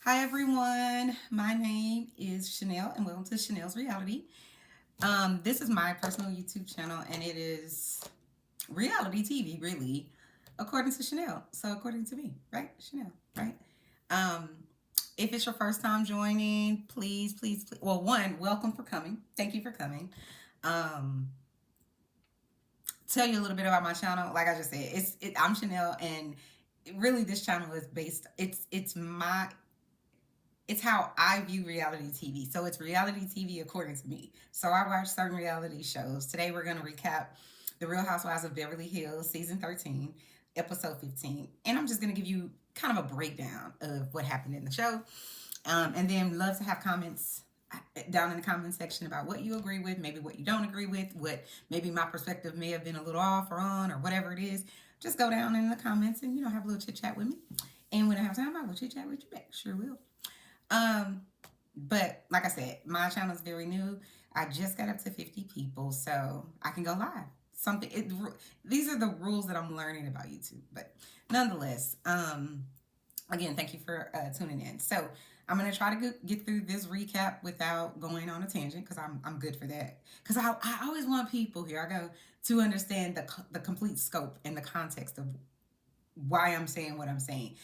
Hi everyone, my name is Chanel and welcome to Chanel's Reality. This is my personal YouTube channel and it is reality TV, really, according to Chanel. So according to me, right? Chanel, right? Um, if it's your first time joining, please, well, one, welcome for coming. Thank you for coming. Um, tell you a little bit about my channel. Like I just said, I'm Chanel and really this channel is based, it's how I view reality TV. So it's reality TV according to me. So I watch certain reality shows. Today we're going to recap The Real Housewives of Beverly Hills, season 13, episode 15. And I'm just going to give you kind of a breakdown of what happened in the show. And then love to have comments down in the comment section about what you agree with, maybe what you don't agree with, what maybe my perspective may have been a little off or on or whatever it is. Just go down in the comments and, have a little chit chat with me. And when I have time, I will chit chat with you back. Sure will. Um, but like I said, my channel is very new. I just got up to 50 people, so I can go live. These are the rules that I'm learning about YouTube. But nonetheless, again, thank you for tuning in. So I'm gonna try to get through this recap without going on a tangent because I'm good for that. Because I always want people here. I go to understand the complete scope and the context of why I'm saying what I'm saying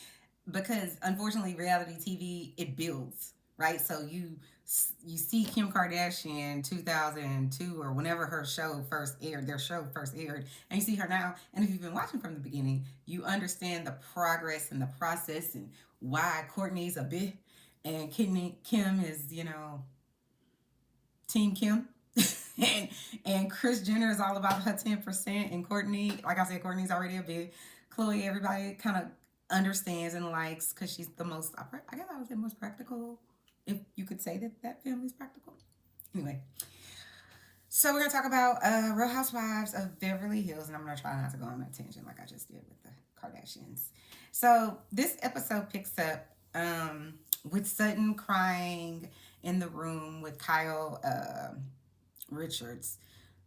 because unfortunately reality TV it builds, right? So you see Kim Kardashian 2002 or whenever their show first aired, and you see her now, and if you've been watching from the beginning, you understand the progress and the process and why Courtney's a bit and Kim is, Team Kim. and Kris Jenner is all about her 10%, and Courtney, like I said, Courtney's already a big. Chloe, everybody kind of understands and likes because she's the most, I guess I would say, most practical, if you could say that family's practical. Anyway, so we're going to talk about Real Housewives of Beverly Hills, and I'm going to try not to go on a tangent like I just did with the Kardashians. So this episode picks up with Sutton crying in the room with Kyle Richards,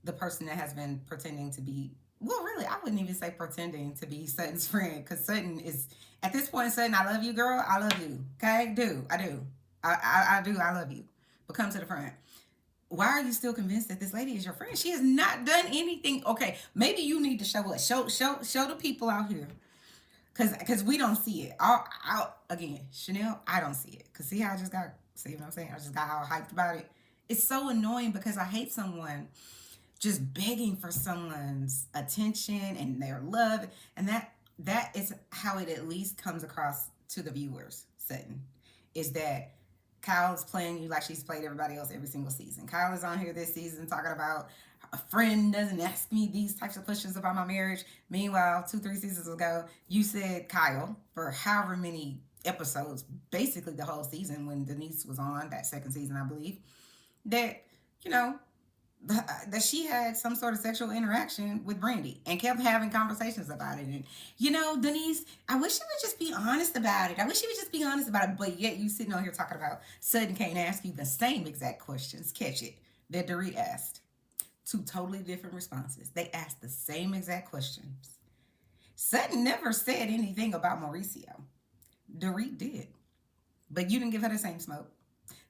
the person that has been pretending to be, well, really, I wouldn't even say pretending to be Sutton's friend because Sutton is, at this point, Sutton, I love you, girl. I love you. Okay? I do. I do. I love you. But come to the front. Why are you still convinced that this lady is your friend? She has not done anything. Okay, maybe you need to show us. Show the people out here. Cause we don't see it. Again, Chanel, I don't see it. Cause see how I just got, see what I'm saying? I just got all hyped about it. It's so annoying because I hate someone just begging for someone's attention and their love, and that is how it at least comes across to the viewers. Sutton is that Kyle is playing you like she's played everybody else every single season. Kyle is on here this season talking about a friend doesn't ask me these types of questions about my marriage. Meanwhile, 2, 3 seasons ago, you said Kyle for however many episodes, basically the whole season when Denise was on that second season, I believe, that you know that she had some sort of sexual interaction with Brandy and kept having conversations about it. And, Denise, I wish you would just be honest about it. I wish you would just be honest about it. But yet you sitting on here talking about Sutton can't ask you the same exact questions, catch it, that Dorit asked. Two totally different responses. They asked the same exact questions. Sutton never said anything about Mauricio. Dorit did. But you didn't give her the same smoke.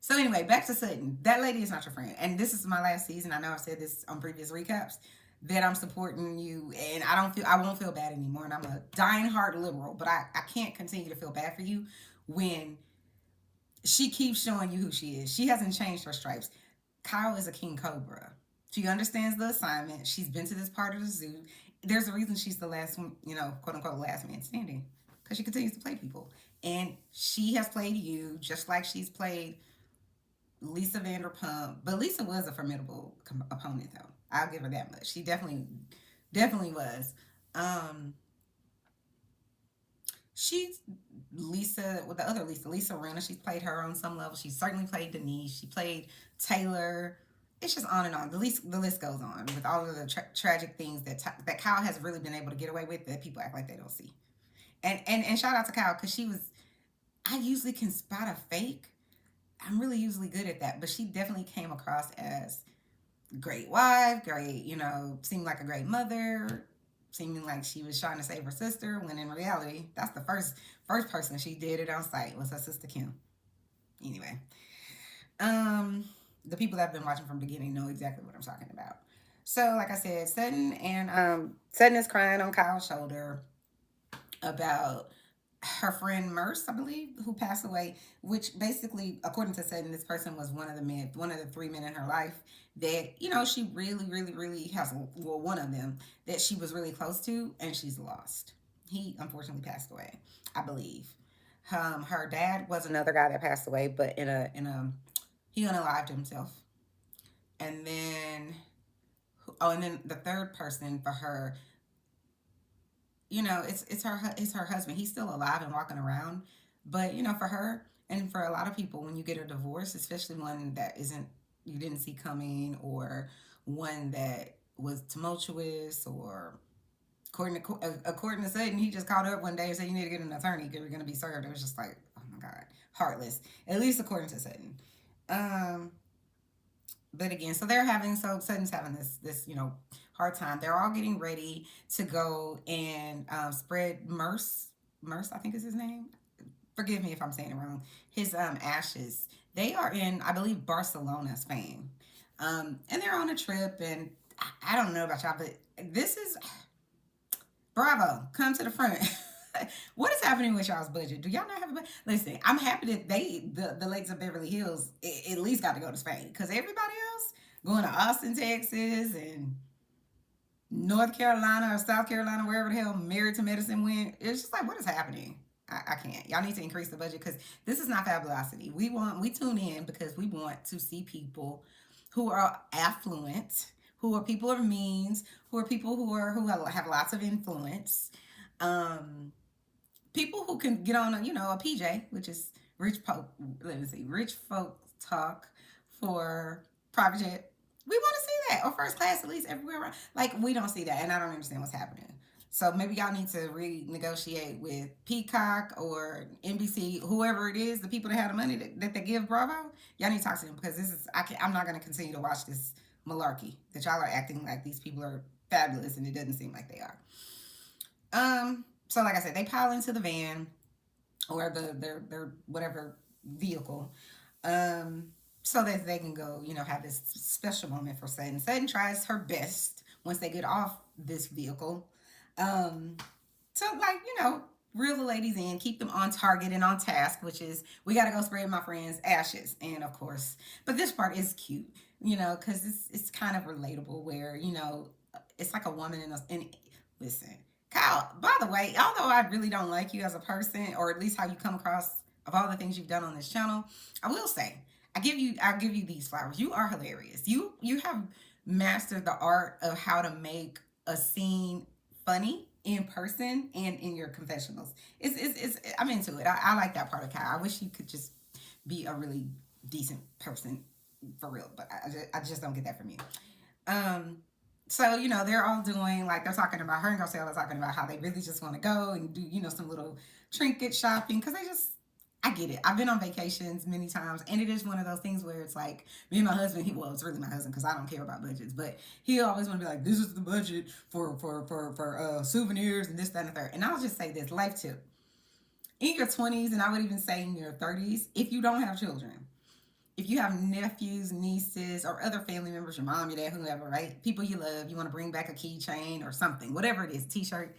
So anyway, back to Sutton. That lady is not your friend. And this is my last season. I know I've said this on previous recaps that I'm supporting you and I won't feel bad anymore. And I'm a dying heart liberal, but I can't continue to feel bad for you when she keeps showing you who she is. She hasn't changed her stripes. Kyle is a king cobra. She understands the assignment. She's been to this part of the zoo. There's a reason she's the last, quote unquote, last man standing. Because she continues to play people. And she has played you just like she's played Lisa Vanderpump, but Lisa was a formidable opponent, though. I'll give her that much. She definitely was. Um, she's Lisa, with the other Lisa Rinna. She's played her on some level. She certainly played Denise. She played Taylor. It's just on and on. The list goes on with all of the tragic things that Kyle has really been able to get away with that people act like they don't see. And shout out to Kyle because she was. I usually can spot a fake. I'm really usually good at that, but she definitely came across as great wife, great, seemed like a great mother, seeming like she was trying to save her sister, when in reality, that's the first person she did it on site was her sister Kim. Anyway, um, the people that have been watching from the beginning know exactly what I'm talking about. So, like I said, Sutton is crying on Kyle's shoulder about her friend Merce, I believe, who passed away, which basically, according to Sutton, this person was one of the three men in her life that, she really, really, really has, well, one of them that she was really close to, and she's lost. He unfortunately passed away, I believe. Her dad was another guy that passed away, but he unalived himself. And then, and then the third person for her, it's her husband. He's still alive and walking around, but for her and for a lot of people, when you get a divorce, especially one that isn't you didn't see coming, or one that was tumultuous, or according to Sutton, he just called up one day and said you need to get an attorney because you're going to be served. It was just like, oh my god, heartless. At least according to Sutton. Um, but again, so Sutton's having this hard time. They're all getting ready to go and spread Merce, I think is his name. Forgive me if I'm saying it wrong. His ashes. They are in, I believe, Barcelona, Spain, and they're on a trip. And I don't know about y'all, but this is bravo. Come to the front. What is happening with y'all's budget? Do y'all not have a budget? Listen, I'm happy that the lakes of Beverly Hills at least got to go to Spain, because everybody else going to Austin, Texas, and North Carolina or South Carolina, wherever the hell Married to Medicine went. It's just like, what is happening? I can't. Y'all need to increase the budget, because this is not Fabulosity. We tune in because we want to see people who are affluent, who are people of means, who are people who have lots of influence. Um, People who can get on a PJ, which is rich folk talk for private jet. We want to see that, or first class, at least everywhere around. Like, we don't see that, and I don't understand what's happening. So maybe y'all need to renegotiate with Peacock or NBC, whoever it is, the people that have the money that they give Bravo. Y'all need to talk to them, because I'm not going to continue to watch this malarkey that y'all are acting like these people are fabulous, and it doesn't seem like they are. So like I said, they pile into the van, or their whatever vehicle, um, so that they can go, have this special moment for Sutton. Sutton tries her best once they get off this vehicle, um, to, like, reel the ladies in, keep them on target and on task, which is, we got to go spread my friend's ashes, and of course, but this part is cute, because it's kind of relatable, where it's like a woman in listen, Kyle, by the way, although I really don't like you as a person, or at least how you come across of all the things you've done on this channel, I will say, I'll give you these flowers. You are hilarious. You have mastered the art of how to make a scene funny in person and in your confessionals. I'm into it. I like that part of Kyle. I wish you could just be a really decent person for real, but I just don't get that from you. Um, so, they're all doing, like, they're talking about, her and Garcelle are talking about how they really just want to go and do, some little trinket shopping, because I get it. I've been on vacations many times, and it is one of those things where it's like, me and my husband, it's really my husband, because I don't care about budgets, but he always want to be like, this is the budget for souvenirs and this, that, and the third. And I'll just say this, life tip. In your 20s, and I would even say in your 30s, if you don't have children, if you have nephews, nieces, or other family members, your mom, your dad, whoever, right? People you love, you want to bring back a keychain or something, whatever it is, t-shirt,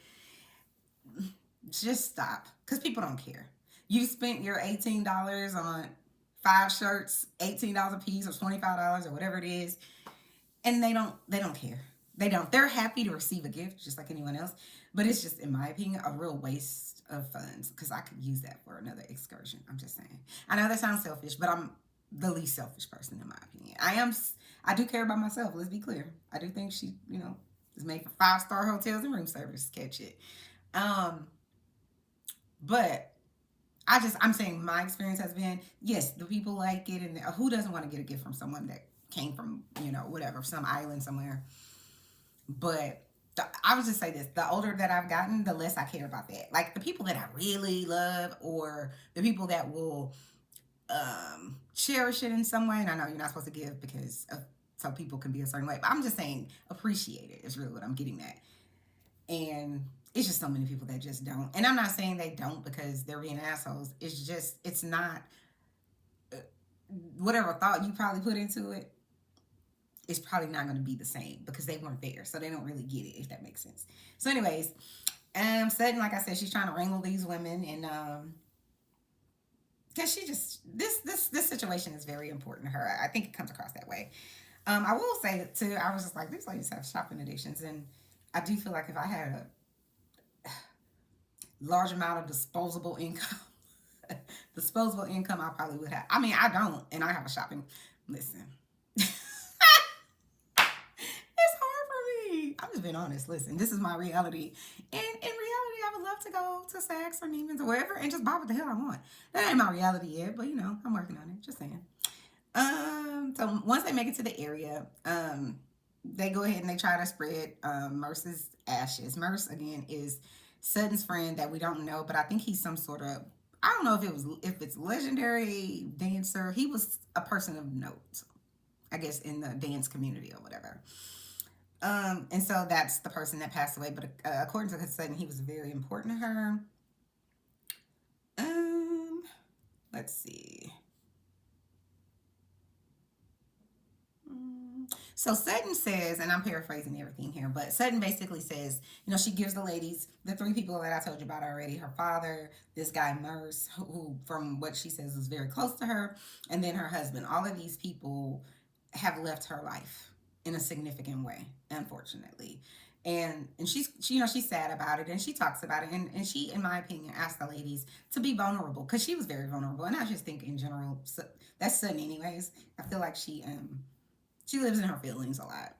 just stop, because people don't care. You spent your $18 on 5 shirts, $18 a piece, or $25, or whatever it is, and they don't care. They don't. They're happy to receive a gift, just like anyone else, but it's just, in my opinion, a real waste of funds, because I could use that for another excursion. I'm just saying. I know that sounds selfish, but I'm the least selfish person, in my opinion. I do care about myself. Let's be clear. I do think she, is made for 5-star hotels and room service. Catch it. Um, but I'm saying my experience has been, yes, the people like it, and who doesn't want to get a gift from someone that came from, whatever, some island somewhere. But I would just say this: the older that I've gotten, the less I care about that. Like, the people that I really love, or the people that will cherish it in some way. And I know you're not supposed to give so people can be a certain way, but I'm just saying, appreciate it is really what I'm getting at. And it's just so many people that just don't. And I'm not saying they don't because they're being assholes. It's just, it's not whatever thought you probably put into it, it's probably not going to be the same because they weren't there, so they don't really get it, if that makes sense. So, anyways, Sutton, like I said, she's trying to wrangle these women, and because she just this situation is very important to her. I think it comes across that way. I will say that too. I was just like, these ladies have shopping addictions, and I do feel like if I had a large amount of disposable income, disposable income, I probably would have. I mean, I don't, and I have a shopping. Listen, it's hard for me. I'm just being honest. Listen, this is my reality, and in reality, I would love to go to Saks or Neiman's or wherever and just buy what the hell I want. That ain't my reality yet, but I'm working on it. Just saying. So once they make it to the area, they go ahead and they try to spread Merce's ashes. Merce again is Sutton's friend that we don't know, but I think he's some sort of, I don't know if it's legendary dancer. He was a person of note, I guess, in the dance community or whatever. And so that's the person that passed away. But according to Sutton, he was very important to her. Let's see. So Sutton says, and I'm paraphrasing everything here, but Sutton basically says, she gives the ladies the three people that I told you about already: her father, this guy Merce, who from what she says is very close to her, and then her husband. All of these people have left her life in a significant way, unfortunately. And she's sad about it, and she talks about it, and she, in my opinion, asked the ladies to be vulnerable because she was very vulnerable, and I just think in general, that's Sutton anyways. I feel like she lives in her feelings a lot.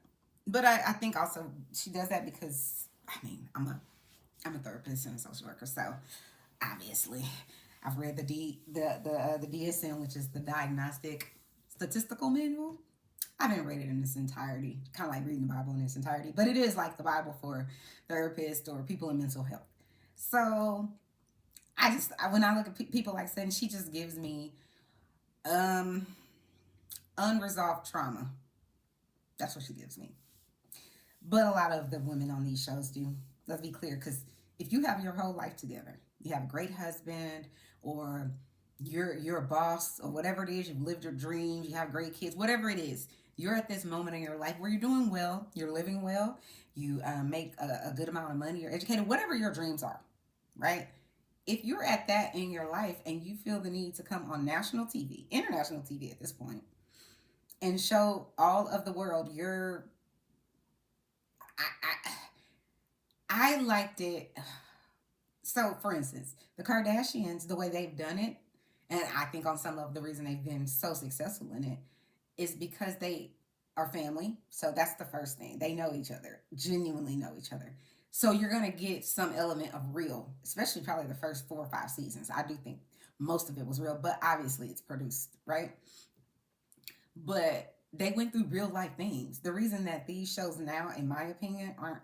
But I think also she does that because, I mean, I'm a therapist and a social worker, so obviously I've read the DSM, which is the Diagnostic Statistical Manual. I didn't read it in its entirety, kind of like reading the Bible in its entirety, but it is like the Bible for therapists or people in mental health. So when I look at people like Sutton, she just gives me um, unresolved trauma. That's what she gives me. But a lot of the women on these shows do. Let's be clear, because if you have your whole life together, you have a great husband, or you're a boss, or whatever it is, you've lived your dreams, you have great kids, whatever it is, you're at this moment in your life where you're doing well, you're living well, you make a good amount of money, you're educated, whatever your dreams are, right? If you're at that in your life and you feel the need to come on national TV, international TV at this point, and show all of the world your I liked it. So, for instance, the Kardashians, the way they've done it, and I think on some level the reason they've been so successful in it is because they are family. So that's the first thing. They know each other, genuinely know each other. So you're gonna get some element of real, especially probably the first 4 or 5 seasons. I do think most of it was real, but obviously it's produced, right? But they went through real life things. The reason that these shows now, in my opinion, aren't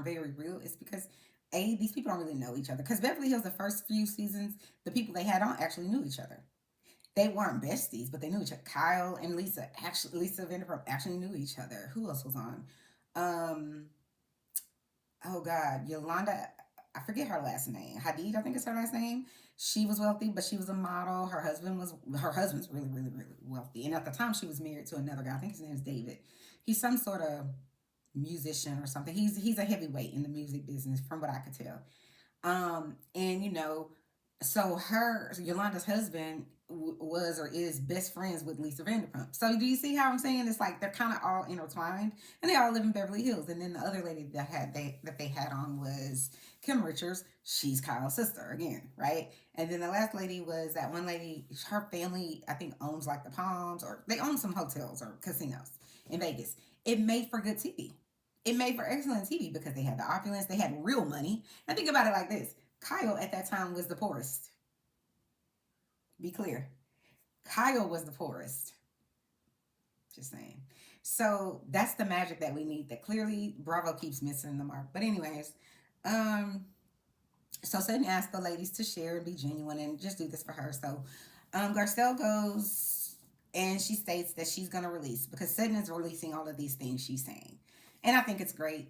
very real is because these people don't really know each other. Because Beverly Hills, the first few seasons, the people they had on actually knew each other. They weren't besties, but they knew each other. Kyle and Lisa Vanderpump actually knew each other. Who else was on? Um, oh God, Yolanda. I forget her last name. Hadid, I think is her last name. She was wealthy, but she was a model. Her husband's really, really, really wealthy. And at the time, she was married to another guy. I think his name is David. He's some sort of musician or something. He's a heavyweight in the music business, from what I could tell. And so Yolanda's husband was or is best friends with Lisa Vanderpump. So do you see how I'm saying it's like they're kind of all intertwined, and they all live in Beverly Hills. And then the other lady that they had on was Kim Richards. She's Kyle's sister again, right? And then the last lady was that one lady. Her family, I think, owns like the Palms, or they own some hotels or casinos in Vegas. It made for good TV. It made for excellent TV because they had the opulence, they had real money. And think about it like this: Kyle at that time was the poorest. Be clear. Kyle was the poorest. Just saying. So that's the magic that we need that clearly Bravo keeps missing the mark. But anyways, um, so Sutton asked the ladies to share and be genuine and just do this for her. So Garcelle goes and she states that she's gonna release because Sutton is releasing all of these things she's saying. And I think it's great.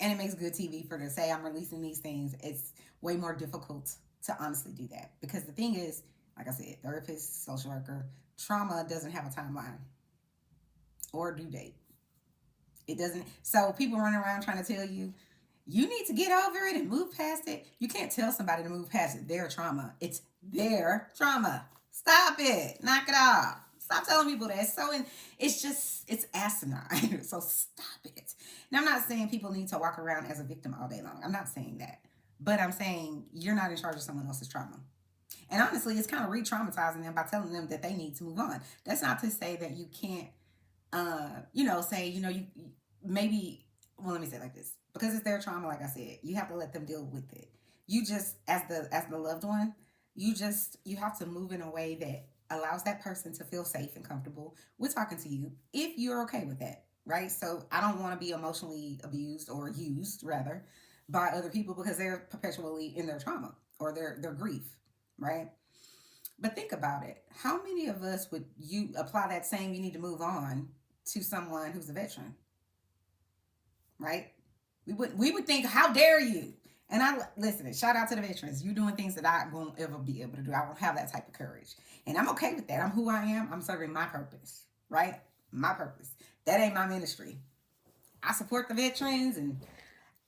And it makes good TV for her to say I'm releasing these things. It's way more difficult to honestly do that. Because the thing is, Like I said, therapist, social worker, trauma doesn't have a timeline or a due date. It doesn't. So people run around trying to tell you, you need to get over it and move past it. You can't tell somebody to move past it. Their trauma. It's their trauma. Stop it. Knock it off. Stop telling people that. It's just, it's asinine. So stop it. Now, I'm not saying people need to walk around as a victim all day long. I'm not saying that. But I'm saying you're not in charge of someone else's trauma. And honestly, it's kind of re traumatizing them by telling them that they need to move on. That's not to say that you can't say, you maybe, well, let me say it like this. Because it's their trauma, like I said, you have to let them deal with it. You just, as the loved one, you have to move in a way that allows that person to feel safe and comfortable with talking to you if you're okay with that, right? So I don't want to be emotionally abused or used, rather, by other people because they're perpetually in their trauma or their grief, right? But think about it. How many of us would you apply that same you need to move on to someone who's a veteran, right? We would think, how dare you? And I listen. Shout out to the veterans. You're doing things that I won't ever be able to do. I won't have that type of courage, and I'm okay with that. I'm who I am. I'm serving my purpose, right? My purpose. That ain't my ministry. I support the veterans, and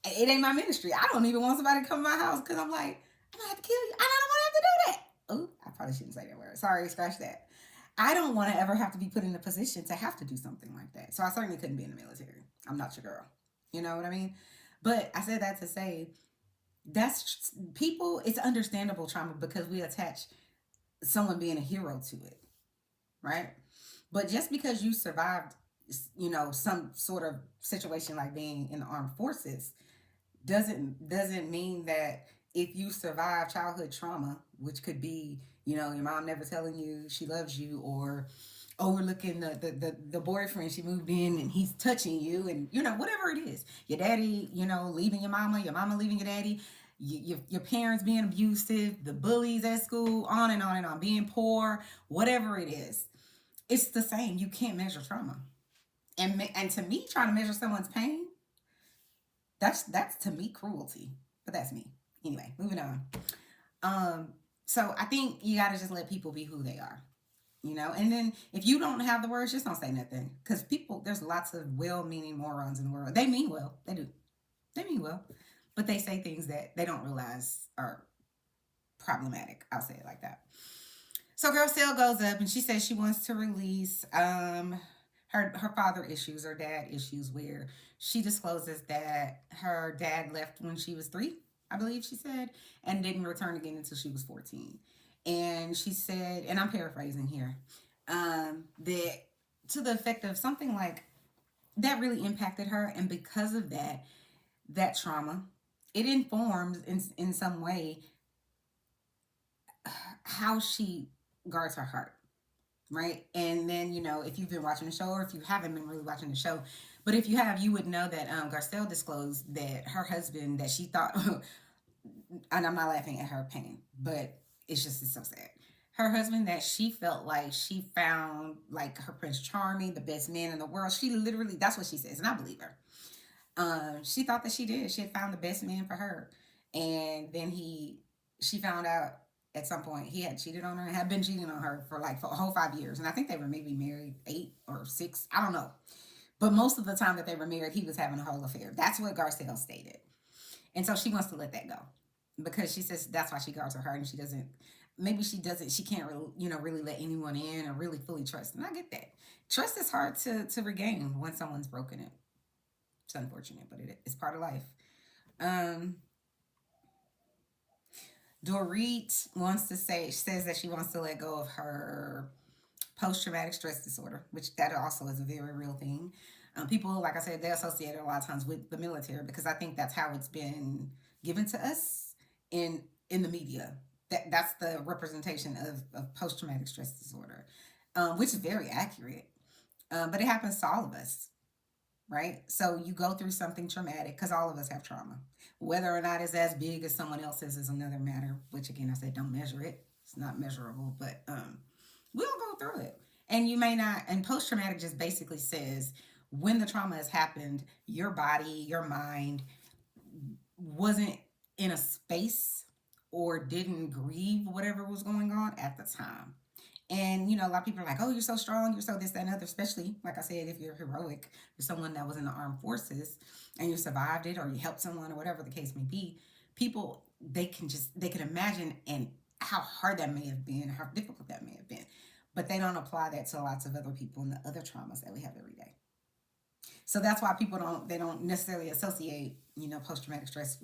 it ain't my ministry. I don't even want somebody to come to my house because I'm like, I'm gonna have to kill you. I don't want to have to do that. Oh, I probably shouldn't say that word. Sorry, scratch that. I don't want to ever have to be put in a position to have to do something like that. So I certainly couldn't be in the military. I'm not your girl. You know what I mean? But I said that to say that's people, it's understandable trauma because we attach someone being a hero to it, right? But just because you survived, some sort of situation like being in the armed forces doesn't mean that if you survive childhood trauma, which could be, your mom never telling you she loves you, or overlooking the boyfriend she moved in and he's touching you, and whatever it is, your daddy, leaving your mama leaving your daddy, your parents being abusive, the bullies at school, on and on and on, being poor, whatever it is, it's the same. You can't measure trauma, and to me, trying to measure someone's pain, that's to me cruelty. But that's me. Anyway, moving on. So I think you gotta just let people be who they are. And then if you don't have the words, just don't say nothing. Because people, there's lots of well-meaning morons in the world. They mean well. They do. They mean well. But they say things that they don't realize are problematic. I'll say it like that. So Garcelle goes up and she says she wants to release her father issues or dad issues, where she discloses that her dad left when she was 3, I believe she said, and didn't return again until she was 14. And she said, and I'm paraphrasing here, that to the effect of something like that really impacted her, and because of that trauma, it informs in some way how she guards her heart, right? And then, if you've been watching the show, or if you haven't been really watching the show, but if you have, you would know that Garcelle disclosed that her husband, that she thought, and I'm not laughing at her pain, but it's so sad. Her husband, that she felt like she found like her Prince Charming, the best man in the world. She literally, that's what she says, and I believe her. She thought that she did. She had found the best man for her, and then she found out at some point he had cheated on her and had been cheating on her for a whole 5 years. And I think they were maybe married 8 or 6. I don't know. But most of the time that they were married, he was having a whole affair. That's what Garcelle stated. And so she wants to let that go because she says that's why she guards her heart, and she can't really let anyone in or really fully trust. And I get that. Trust is hard to regain when someone's broken it. It's unfortunate, but it's part of life. Um, Dorit says that she wants to let go of her post-traumatic stress disorder, which that also is a very real thing. People, like I said, they associate it a lot of times with the military because I think that's how it's been given to us in the media. That's the representation of post-traumatic stress disorder, which is very accurate. But it happens to all of us, right? So you go through something traumatic because all of us have trauma. Whether or not it's as big as someone else's is another matter, which again, I said, don't measure it. It's not measurable, but we'll go through it. And you may not, and post traumatic just basically says when the trauma has happened, your body, your mind wasn't in a space or didn't grieve whatever was going on at the time. And, a lot of people are like, oh, you're so strong, you're so this, that, and other, especially, like I said, if you're heroic, you're someone that was in the armed forces and you survived it or you helped someone or whatever the case may be. People, they can imagine and how hard that may have been, how difficult that may have been. But they don't apply that to lots of other people and the other traumas that we have every day. So that's why people they don't necessarily associate, post traumatic stress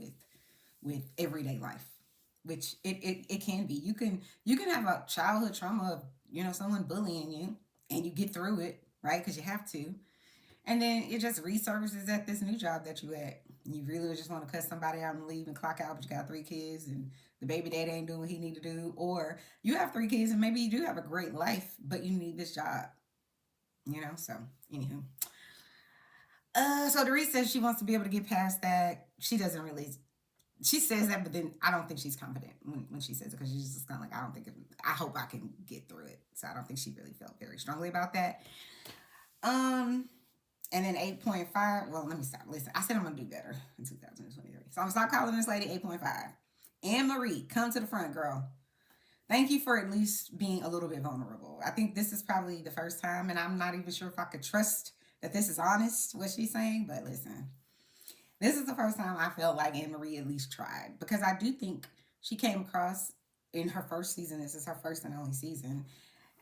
with everyday life, which it can be. You can have a childhood trauma of, someone bullying you and you get through it, right? Because you have to. And then it just resurfaces at this new job that you at. You really just want to cut somebody out and leave and clock out, but you got 3 kids and the baby daddy ain't doing what he need to do. Or you have 3 kids and maybe you do have a great life, but you need this job. So anywho. So Dorit says she wants to be able to get past that. She doesn't really. She says that, but then I don't think she's confident when she says it because she's just kind of like, I don't think. I hope I can get through it. So I don't think she really felt very strongly about that. And then 8.5. Well, let me stop. Listen, I said I'm gonna do better in 2023, so I'm gonna stop calling this lady 8.5. Annemarie, come to the front, girl. Thank you for at least being a little bit vulnerable. I think this is probably the first time, and I'm not even sure if I could trust that this is honest, what she's saying, but listen. This is the first time I felt like Annemarie at least tried, because I do think she came across in her first season, this is her first and only season,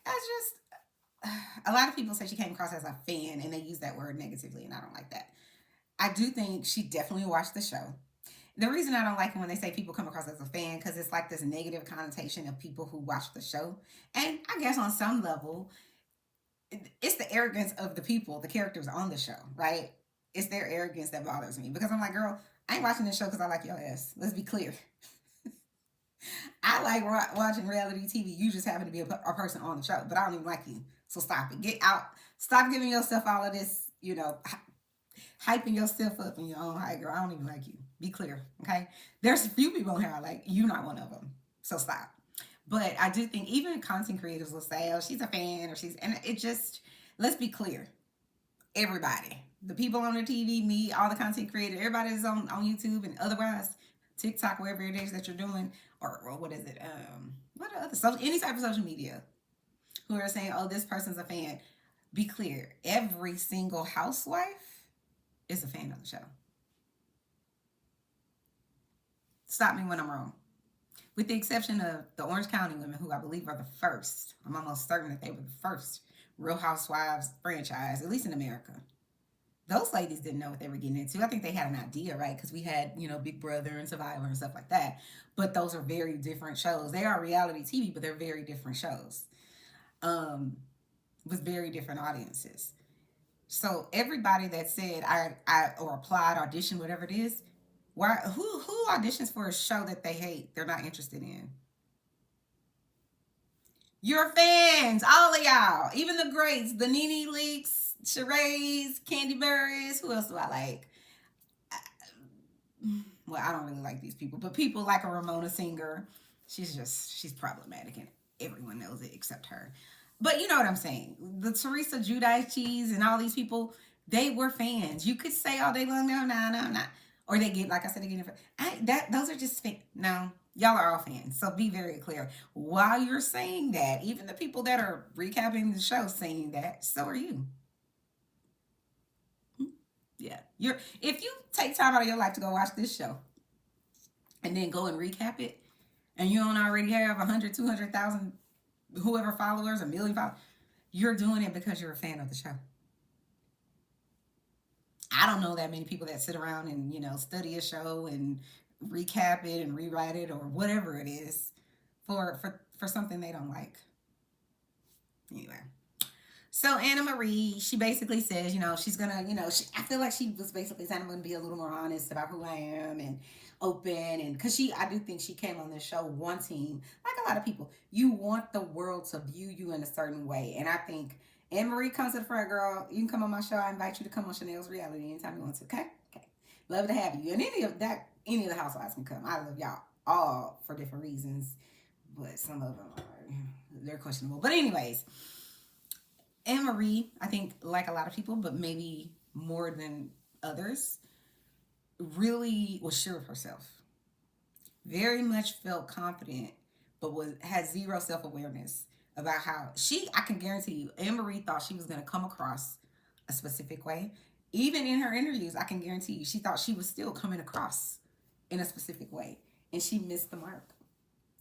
as just, a lot of people say she came across as a fan, and they use that word negatively, and I don't like that. I do think she definitely watched the show. The reason I don't like it when they say people come across as a fan, because it's like this negative connotation of people who watch the show. And I guess on some level, it's the arrogance of the people, the characters on the show, right? It's their arrogance that bothers me because I'm like, girl, I ain't watching this show because I like your ass. Let's be clear. I like watching reality TV. You just happen to be a person on the show, but I don't even like you. So stop it. Get out. Stop giving yourself all of this, hyping yourself up in your own hype, girl. I don't even like you. Be clear, okay? There's a few people on here I like. You're not one of them. So stop. But I do think even content creators will say, oh, she's a fan or and it just, let's be clear. Everybody, the people on the TV, me, all the content creators, everybody is on YouTube and otherwise, TikTok, wherever it is that you're doing, or what is it? What are other any type of social media who are saying, oh, this person's a fan. Be clear. Every single housewife is a fan of the show. Stop me when I'm wrong. With the exception of the Orange County women, who I believe are the first. I'm almost certain that they were the first Real Housewives franchise, at least in America. Those ladies didn't know what they were getting into. I think they had an idea, right? Because we had, Big Brother and Survivor and stuff like that. But those are very different shows. They are reality TV, but they're very different shows with very different audiences. So everybody that said I or applied, audition, whatever it is, who auditions for a show that they hate, they're not interested in? Your fans, all of y'all, even the greats, the Nene Leaks, Sheree's, Candy Berries. Who else do I like? Well, I don't really like these people, but people like a Ramona Singer. She's problematic, and everyone knows it except her. But you know what I'm saying. The Teresa Giudice and all these people, they were fans. You could say all day long, no, I'm not. Or they get, like I said, they get those are just fans. No, y'all are all fans. So be very clear. While you're saying that, even the people that are recapping the show saying that, so are you. Yeah. If you take time out of your life to go watch this show and then go and recap it, and you don't already have 100, 200,000, whoever followers, a million followers, you're doing it because you're a fan of the show. I don't know that many people that sit around and, study a show and recap it and rewrite it or whatever it is for something they don't like. Anyway. So Annemarie, she basically says, she's gonna, I feel like she was basically saying I'm gonna be a little more honest about who I am and open, and because I do think she came on this show wanting, like a lot of people, you want the world to view you in a certain way, and I think Annemarie comes to the front, girl. You can come on my show. I invite you to come on Chanel's Reality anytime you want to. Okay, love to have you, and any of the housewives can come. I love y'all all for different reasons, but some of them they're questionable. But anyways. Annemarie, I think, like a lot of people, but maybe more than others, really was sure of herself. very much felt confident, but had zero self-awareness about how I can guarantee you, Annemarie thought she was going to come across a specific way. Even in her interviews, I can guarantee you, she thought she was still coming across in a specific way. And she missed the mark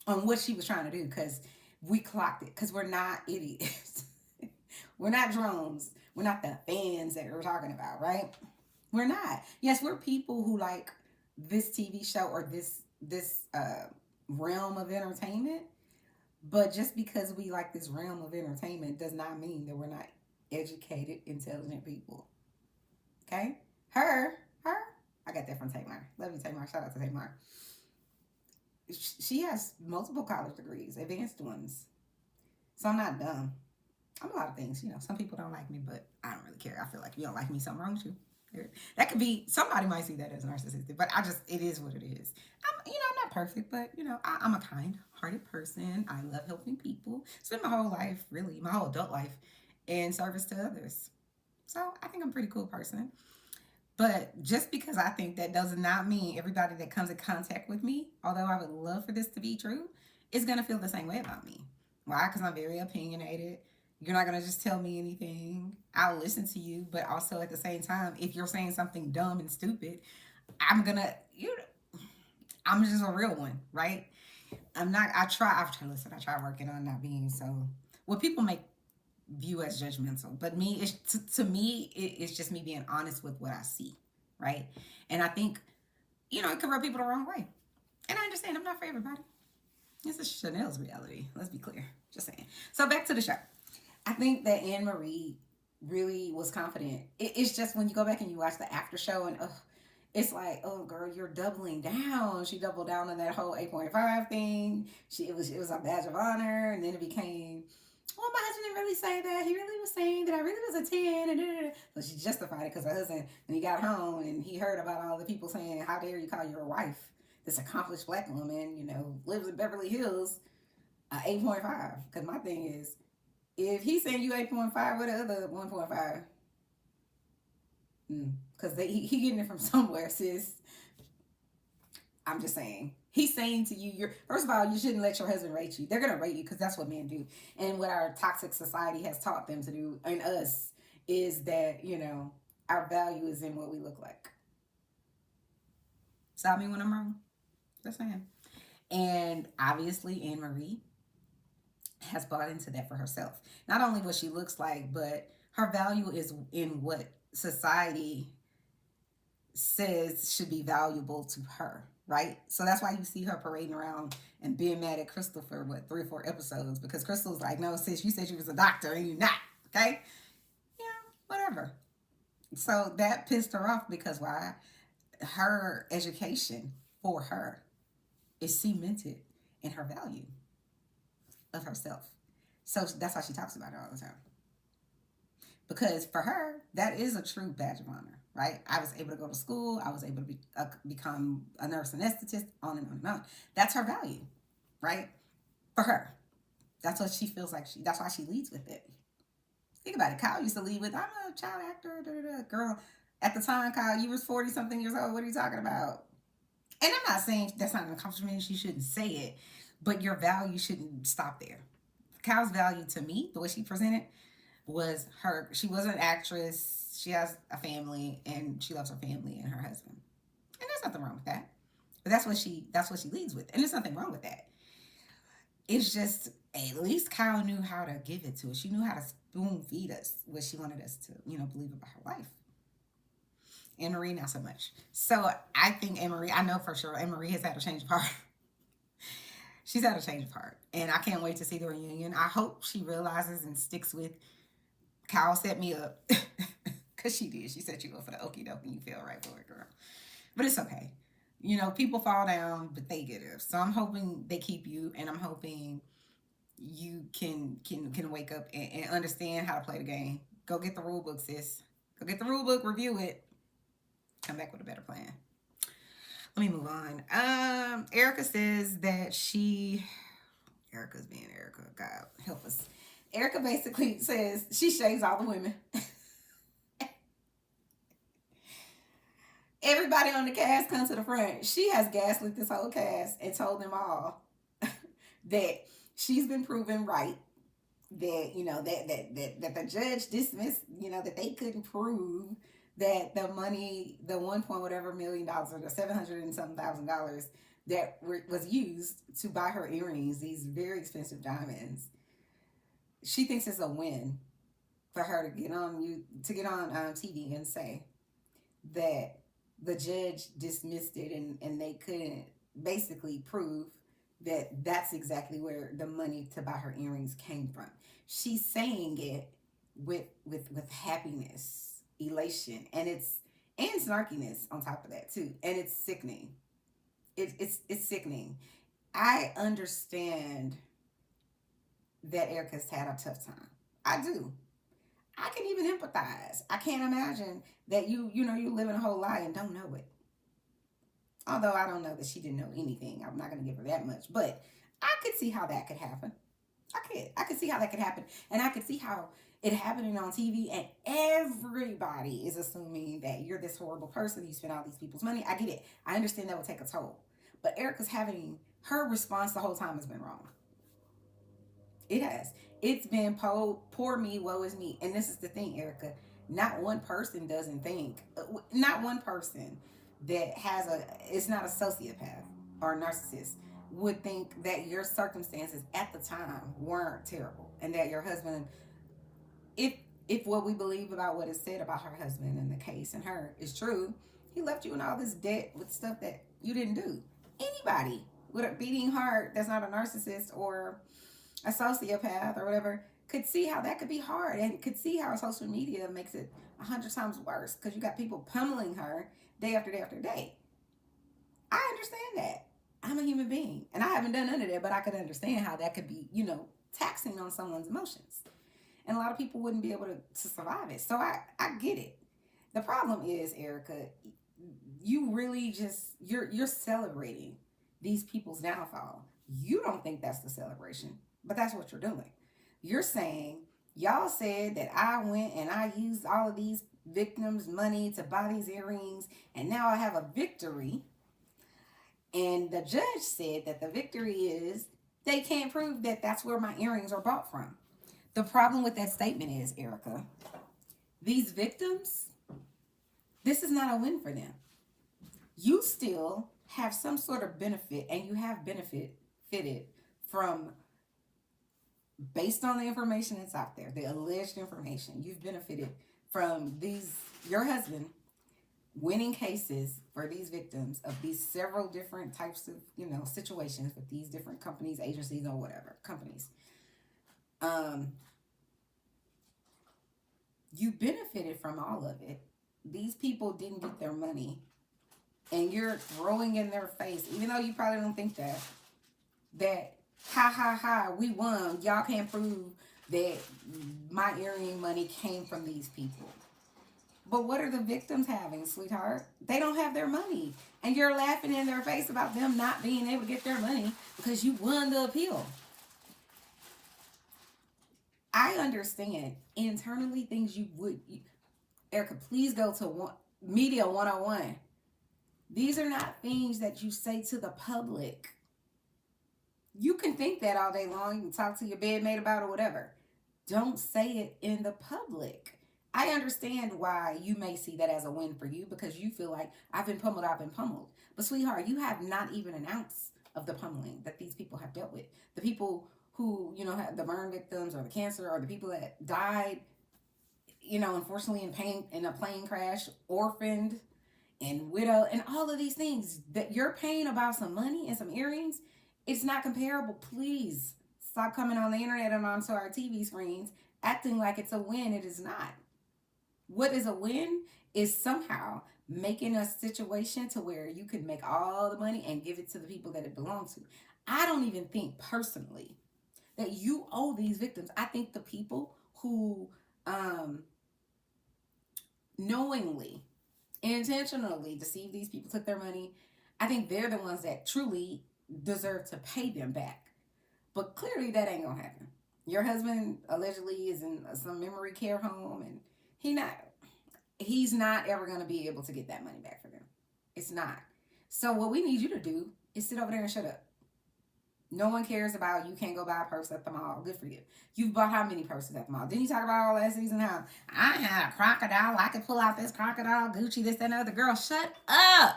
on what she was trying to do because we clocked it because we're not idiots. We're not drones. We're not the fans that we're talking about, right? We're not. Yes, we're people who like this TV show or this realm of entertainment. But just because we like this realm of entertainment does not mean that we're not educated, intelligent people. Okay? Her. I got that from Tamar. Love you, Tamar. Shout out to Tamar. She has multiple college degrees, advanced ones. So I'm not dumb. I'm a lot of things, Some people don't like me, but I don't really care. I feel like if you don't like me, something wrong with you. That could be, somebody might see that as narcissistic, but it is what it is. I'm not perfect, but, I'm a kind-hearted person. I love helping people. Spend my whole life, really, my whole adult life, in service to others. So I think I'm a pretty cool person. But just because I think that does not mean everybody that comes in contact with me, although I would love for this to be true, is going to feel the same way about me. Why? Because I'm very opinionated. You're not going to just tell me anything. I'll listen to you, but also at the same time, if you're saying something dumb and stupid, I'm going to, I'm just a real one, right? I've tried, listen, I try working on not being so, what people make view as judgmental, but to me, it's just me being honest with what I see, right? And I think, it could rub people the wrong way. And I understand I'm not for everybody. This is Chanel's reality. Let's be clear. Just saying. So back to the show. I think that Annemarie really was confident. It's just when you go back and you watch the after show and it's like, oh girl, you're doubling down. She doubled down on that whole 8.5 thing. It was a badge of honor, and then it became, well, my husband didn't really say that. He really was saying that I really was a 10. And so she justified it because her husband, when he got home and he heard about all the people saying, how dare you call your wife this accomplished black woman, lives in Beverly Hills, 8.5. Because my thing is, if he's saying you 8.5, what the other 1.5? Because he getting it from somewhere, sis. I'm just saying. He's saying to you, first of all, you shouldn't let your husband rate you. They're going to rate you because that's what men do. And what our toxic society has taught them to do, and us, is that, our value is in what we look like. Stop me when I'm wrong. Just saying. And obviously, Annemarie has bought into that for herself. Not only what she looks like, but her value is in what society says should be valuable to her, right? So that's why you see her parading around and being mad at Crystal for 3 or 4 episodes, because Crystal's like, no, sis, you said you was a doctor and you're not, okay? Whatever. So that pissed her off because why? Her education for her is cemented in her value of herself. So that's why she talks about it all the time. Because for her, that is a true badge of honor, right? I was able to go to school. I was able to become a nurse anesthetist, on and on and on. That's her value, right? For her. That's what she feels like. That's why she leads with it. Think about it. Kyle used to lead with, I'm a child actor, girl. At the time, Kyle, you was 40-something years old. What are you talking about? And I'm not saying that's not an accomplishment. She shouldn't say it. But your value shouldn't stop there. Kyle's value to me, the way she presented, was she was an actress, she has a family, and she loves her family and her husband. And there's nothing wrong with that. But that's what she leads with. And there's nothing wrong with that. It's just, at least Kyle knew how to give it to us. She knew how to spoon feed us what she wanted us to, believe about her life. Annemarie, not so much. So I think Annemarie, I know for sure Annemarie has had a change of heart. She's had a change of heart. And I can't wait to see the reunion. I hope she realizes and sticks with, Kyle set me up. Because she did. She set you up for the okie doke and you fell right for it, girl. But it's okay. People fall down, but they get up. So I'm hoping they keep you, and I'm hoping you can wake up and understand how to play the game. Go get the rule book, sis. Go get the rule book, review it. Come back with a better plan. Let me move on. Erika says that Erika's being Erika. God help us. Erika basically says she shades all the women. Everybody on the cast come to the front. She has gaslit this whole cast and told them all that she's been proven right. That that the judge dismissed. That they couldn't prove that the money, the 1 point whatever $1 million or the 700 and something $1,000 that was used to buy her earrings, these very expensive diamonds. She thinks it's a win for her to get on TV and say that the judge dismissed it, and they couldn't basically prove that that's exactly where the money to buy her earrings came from. She's saying it with happiness, elation, and snarkiness on top of that too, and it's sickening. It's sickening. I understand that Erika's had a tough time. I do. I can even empathize. I can't imagine that you living a whole lie and don't know it. Although I don't know that she didn't know anything. I'm not going to give her that much. But I could see how that could happen. I could see how that could happen. And I could see how it happening on TV and everybody is assuming that you're this horrible person. You spend all these people's money. I get it. I understand that would take a toll. But Erika's her response the whole time has been wrong. It has. It's been poor me, woe is me. And this is the thing, Erika. Not one person doesn't think, not one person that is not a sociopath or a narcissist would think that your circumstances at the time weren't terrible and that your husband, if what we believe about what is said about her husband and the case and her is true, he left you in all this debt with stuff that you didn't do. Anybody with a beating heart that's not a narcissist or a sociopath or whatever could see how that could be hard, and could see how social media makes it 100 times worse because you got people pummeling her day after day after day. I understand that. I'm a human being and I haven't done none of that, but I could understand how that could be, taxing on someone's emotions. And a lot of people wouldn't be able to survive it. So I get it. The problem is, Erika, you really you're celebrating these people's downfall. You don't think that's the celebration, but that's what you're doing. You're saying, y'all said that I went and I used all of these victims' money to buy these earrings, and now I have a victory. And the judge said that the victory is they can't prove that that's where my earrings are bought from. The problem with that statement is, Erika, these victims, this is not a win for them. You still have some sort of benefit, and you have benefited from, based on the information that's out there, the alleged information, you've benefited from your husband winning cases for these victims of these several different types of, situations with these different companies, agencies, or whatever, companies. You benefited from all of it. These people didn't get their money, and you're throwing in their face, even though you probably don't think that ha ha ha, we won. Y'all can't prove that my earring money came from these people. But what are the victims having, sweetheart? They don't have their money. And you're laughing in their face about them not being able to get their money because you won the appeal. I understand internally things Erika, please go to Media 101. These are not things that you say to the public. You can think that all day long. You can talk to your bedmate about it or whatever. Don't say it in the public. I understand why you may see that as a win for you because you feel like I've been pummeled. But sweetheart, you have not even an ounce of the pummeling that these people have dealt with. The people who, have the burn victims or the cancer or the people that died, unfortunately in a plane crash, orphaned and widow and all of these things that you're paying about some money and some earrings. It's not comparable. Please stop coming on the internet and onto our TV screens acting like it's a win. It is not. What is a win is somehow making a situation to where you can make all the money and give it to the people that it belongs to. I don't even think personally that you owe these victims. I think the people who knowingly, intentionally deceive these people, took their money, I think they're the ones that truly deserve to pay them back. But clearly that ain't gonna happen. Your husband allegedly is in some memory care home, and he's not ever gonna be able to get that money back for them. It's not. So what we need you to do is sit over there and shut up. No one cares about you can't go buy a purse at the mall. Good for you. You've bought how many purses at the mall? Didn't you talk about all last season how I had a crocodile, I could pull out this crocodile, Gucci, this, that, and the other. Girl, shut up.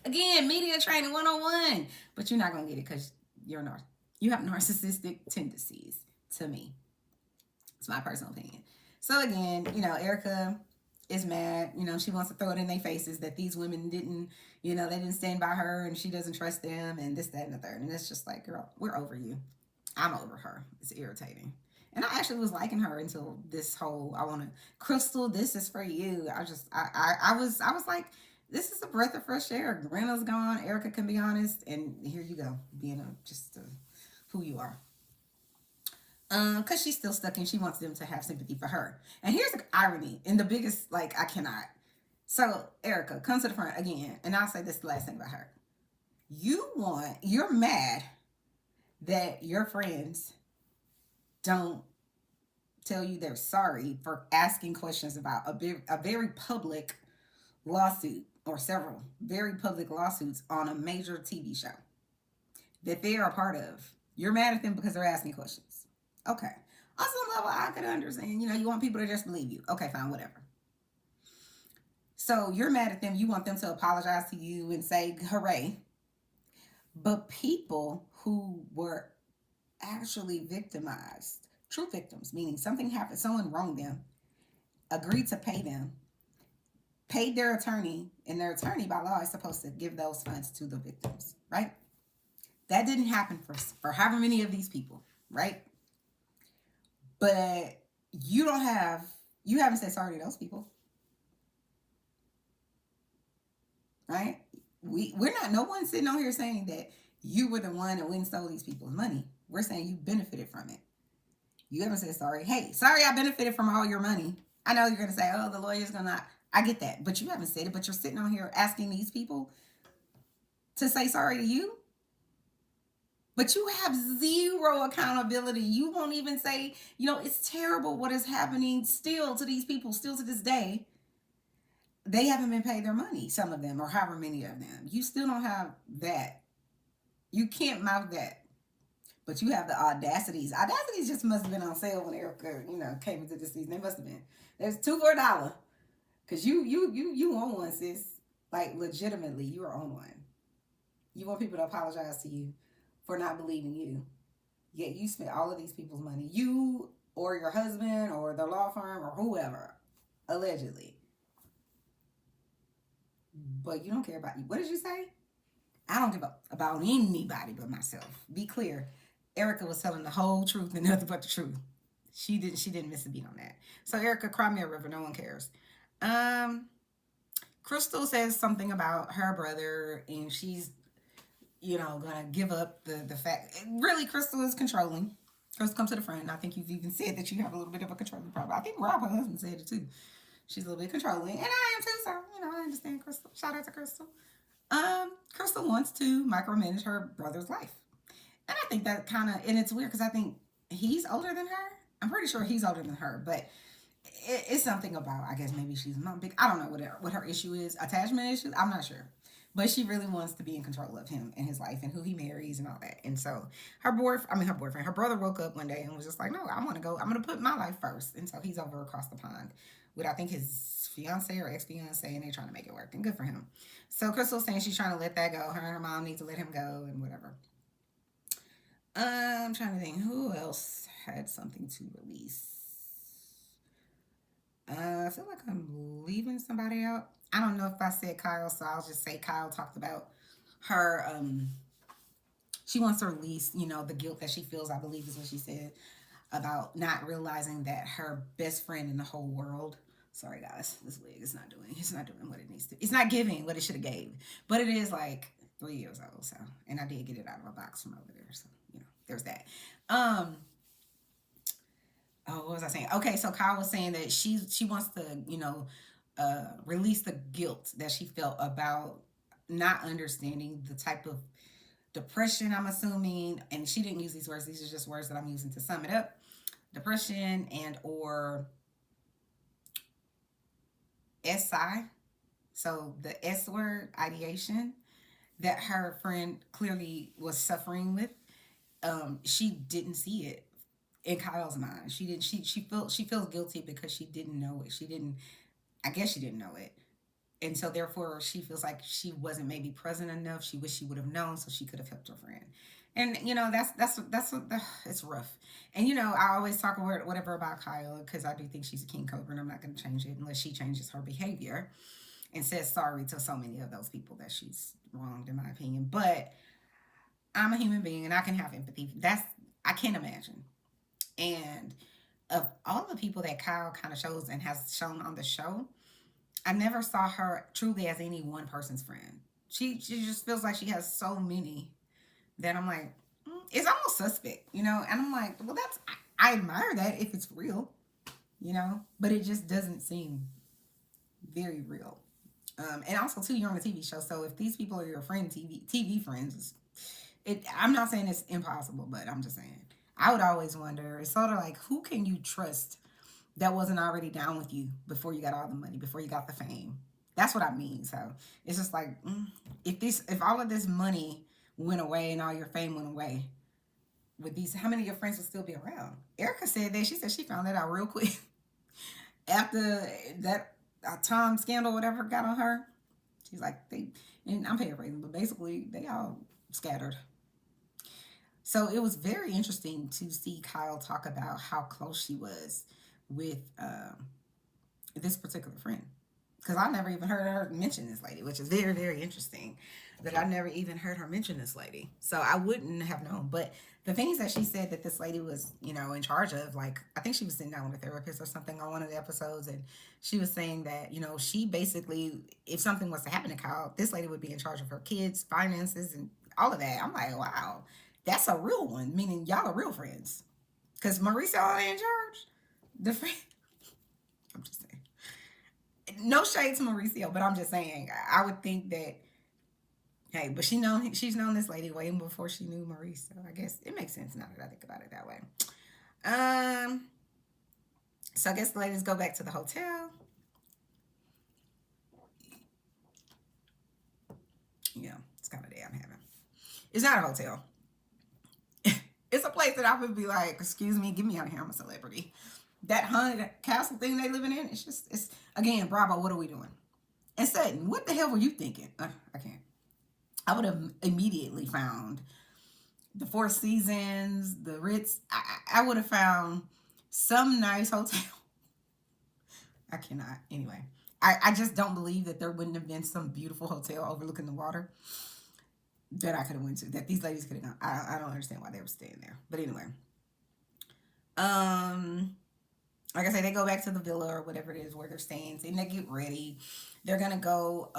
Again, media training 101. But you're not gonna get it because you have narcissistic tendencies to me. It's my personal opinion. So again, Erika is mad. She wants to throw it in their faces that these women didn't, they didn't stand by her and she doesn't trust them and this, that, and the third. And it's just like, girl, we're over you. I'm over her. It's irritating. And I actually was liking her until this whole, I want to, Crystal, this is for you. I was like, this is a breath of fresh air. Rena's gone. Erika can be honest. And here you go, being who you are. Because she's still stuck and she wants them to have sympathy for her. And here's the irony, and the biggest, like, I cannot. So, Erika, come to the front again, and I'll say this the last thing about her. You're mad that your friends don't tell you they're sorry for asking questions about a very public lawsuit, or several very public lawsuits on a major TV show that they are a part of. You're mad at them because they're asking questions. Okay. On some level, I could understand. You want people to just believe you. Okay, fine, whatever. So you're mad at them. You want them to apologize to you and say, hooray. But people who were actually victimized, true victims, meaning something happened, someone wronged them, agreed to pay them, paid their attorney, and their attorney by law is supposed to give those funds to the victims, right? That didn't happen for however many of these people, right? But you haven't said sorry to those people, right? No one's sitting on here saying that you were the one that went and stole these people's money. We're saying you benefited from it. You haven't said sorry. Hey, sorry I benefited from all your money. I know you're going to say, oh, the lawyer's going to, I get that. But you haven't said it. But you're sitting on here asking these people to say sorry to you. But you have zero accountability. You won't even say, it's terrible what is happening still to these people, still to this day. They haven't been paid their money, some of them, or however many of them. You still don't have that. You can't mouth that. But you have the audacities. Audacities just must have been on sale when Erika, came into this season. They must have been. There's 2 for $1. Because you own one, sis. Like, legitimately, you are on one. You want people to apologize to you for not believing you. Yet you spent all of these people's money. You or your husband or the law firm or whoever, allegedly. But you don't care about you. What did you say? I don't give up about anybody but myself. Be clear. Erika was telling the whole truth and nothing but the truth. She didn't miss a beat on that. So Erika, cry me a river. No one cares. Crystal says something about her brother and she's gonna give up the fact. Really, Crystal is controlling. Crystal, come to the front. And I think you've even said that you have a little bit of a controlling problem. I think Rob, her husband, said it too. She's a little bit controlling. And I am too, so, I understand Crystal. Shout out to Crystal. Crystal wants to micromanage her brother's life. And I think that and it's weird because I think he's older than her. I'm pretty sure he's older than her, but it's something about, I guess maybe she's not big. I don't know what her issue is. Attachment issues? I'm not sure. But she really wants to be in control of him and his life and who he marries and all that. And so her brother woke up one day and was just like, no, I'm going to put my life first. And so he's over across the pond with, I think, his fiance or ex-fiance, and they're trying to make it work. And good for him. So Crystal's saying she's trying to let that go. Her and her mom need to let him go and whatever. I'm trying to think who else had something to release. I feel like I'm leaving somebody out. I don't know if I said Kyle, so I'll just say Kyle talked about her. She wants to release, the guilt that she feels, I believe is what she said, about not realizing that her best friend in the whole world. Sorry, guys, this wig is not doing what it needs to. It's not giving what it should have gave. But it is like 3 years old, so, and I did get it out of a box from over there, so, there's that. What was I saying? Okay, so Kyle was saying that she wants to, release the guilt that she felt about not understanding the type of depression, I'm assuming, and she didn't use these words. These are just words that I'm using to sum it up. Depression and or SI, So the S word, ideation, that her friend clearly was suffering with, she didn't see it in Kyle's mind. She didn't. She feels guilty because she didn't know it. She didn't. I guess she didn't know it, and so therefore she feels like she wasn't maybe present enough. She wished she would have known so she could have helped her friend. And that's what it's rough. And I always talk whatever about Kyle because I do think she's a king cobra, and I'm not going to change it unless she changes her behavior and says sorry to so many of those people that she's wronged, in my opinion. But I'm a human being and I can have empathy. I can't imagine. And of all the people that Kyle kind of shows and has shown on the show, I never saw her truly as any one person's friend. She just feels like she has so many that I'm like, it's almost suspect, And I'm like, well, I admire that if it's real, but it just doesn't seem very real. And also too, you're on a TV show, so if these people are your friend, TV friends, I'm not saying it's impossible, but I'm just saying I would always wonder. It's sort of like, who can you trust that wasn't already down with you before you got all the money, before you got the fame? That's what I mean. So it's just like, if all of this money went away and all your fame went away, with these, how many of your friends would still be around? Erika said that. She said she found that out real quick after that Tom scandal, whatever, got on her. She's like, and I'm paraphrasing, but basically they all scattered. So it was very interesting to see Kyle talk about how close she was with this particular friend. Because I never even heard her mention this lady, which is very, very interesting that I never even heard her mention this lady. So I wouldn't have known. But the things that she said that this lady was, in charge of, like, I think she was sitting down with a therapist or something on one of the episodes, and she was saying that, she basically, if something was to happen to Kyle, this lady would be in charge of her kids, finances, and all of that. I'm like, wow, that's a real one, meaning y'all are real friends. Because Mauricio ain't in charge. The friend, I'm just saying. No shade to Mauricio, but I'm just saying, I would think that, hey, but she's known this lady way before she knew Maurice, so I guess it makes sense now that I think about it that way. So I guess the ladies go back to the hotel. Yeah, it's kind of day I'm having. It's not a hotel. It's a place that I would be like, excuse me, get me out of here. I'm a celebrity. That haunted castle thing they living in, it's again, Bravo, what are we doing? And Sutton, what the hell were you thinking? I can't. I would have immediately found the Four Seasons, the Ritz. I would have found some nice hotel. I cannot. Anyway, I just don't believe that there wouldn't have been some beautiful hotel overlooking the water that I could have went to, that these ladies could have gone. I don't understand why they were staying there. But anyway. Like I say, they go back to the villa or whatever it is where they're staying, and they get ready. They're gonna go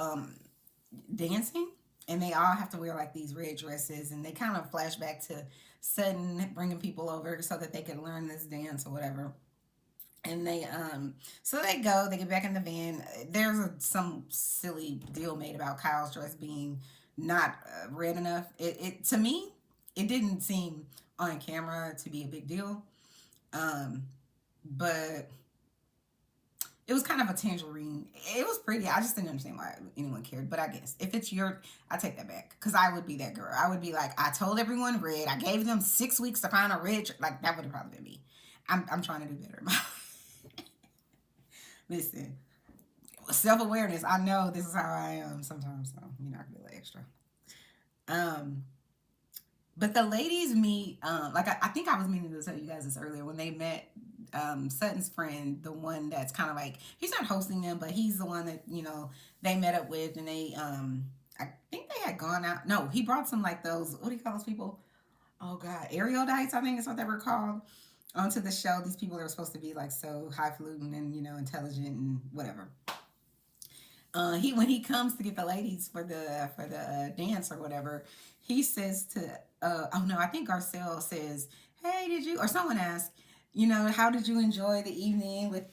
dancing, and they all have to wear like these red dresses, and they kind of flash back to Sutton bringing people over so that they can learn this dance or whatever. And so they go, they get back in the van. There's some silly deal made about Kyle's dress being not red enough. To me, it didn't seem on camera to be a big deal. But it was kind of a tangerine. It was pretty. I just didn't understand why anyone cared. But I guess if it's I take that back, because I would be that girl. I would be like, I told everyone red. I gave them 6 weeks to find a red. Like, that would have probably been me. I'm trying to do better. Listen, self-awareness. I know this is how I am sometimes, so I can be a little extra. But the ladies meet, like I think I was meaning to tell you guys this earlier, when they met Sutton's friend, the one that's kind of like, he's not hosting them, but he's the one that, they met up with, and they, I think they had gone out. No, he brought some like those, what do you call those people? Oh God, erudite, I think is what they were called, onto the show. These people that are supposed to be like so highfalutin and, intelligent and whatever. When he comes to get the ladies for the dance or whatever, he says to oh no, I think Garcelle says, hey, did you, or someone asked, how did you enjoy the evening with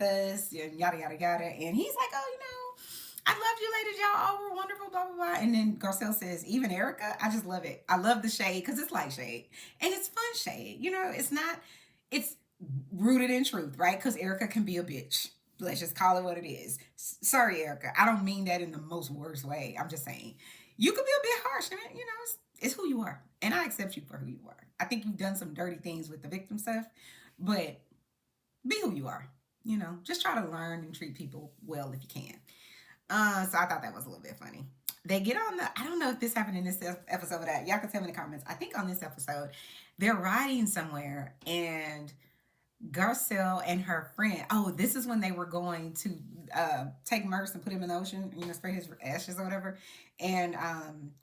us, and yada yada yada, and he's like, oh, I loved you ladies, y'all all were wonderful, blah blah blah. And then Garcelle says, even Erika, I just love it. I love the shade, because it's light shade and it's fun shade. It's not, it's rooted in truth, right? Because Erika can be a bitch. Let's just call it what it is. Sorry, Erika. I don't mean that in the most worst way. I'm just saying you could be a bit harsh, and it's who you are, and I accept you for who you are. I think you've done some dirty things with the victim stuff, but be who you are. Just try to learn and treat people well if you can. So I thought that was a little bit funny. They get on the. I don't know if this happened in this episode. That y'all can tell me in the comments. I think on this episode, they're riding somewhere, and Garcelle and her friend. Oh, this is when they were going to take Merce and put him in the ocean, spray his ashes or whatever. And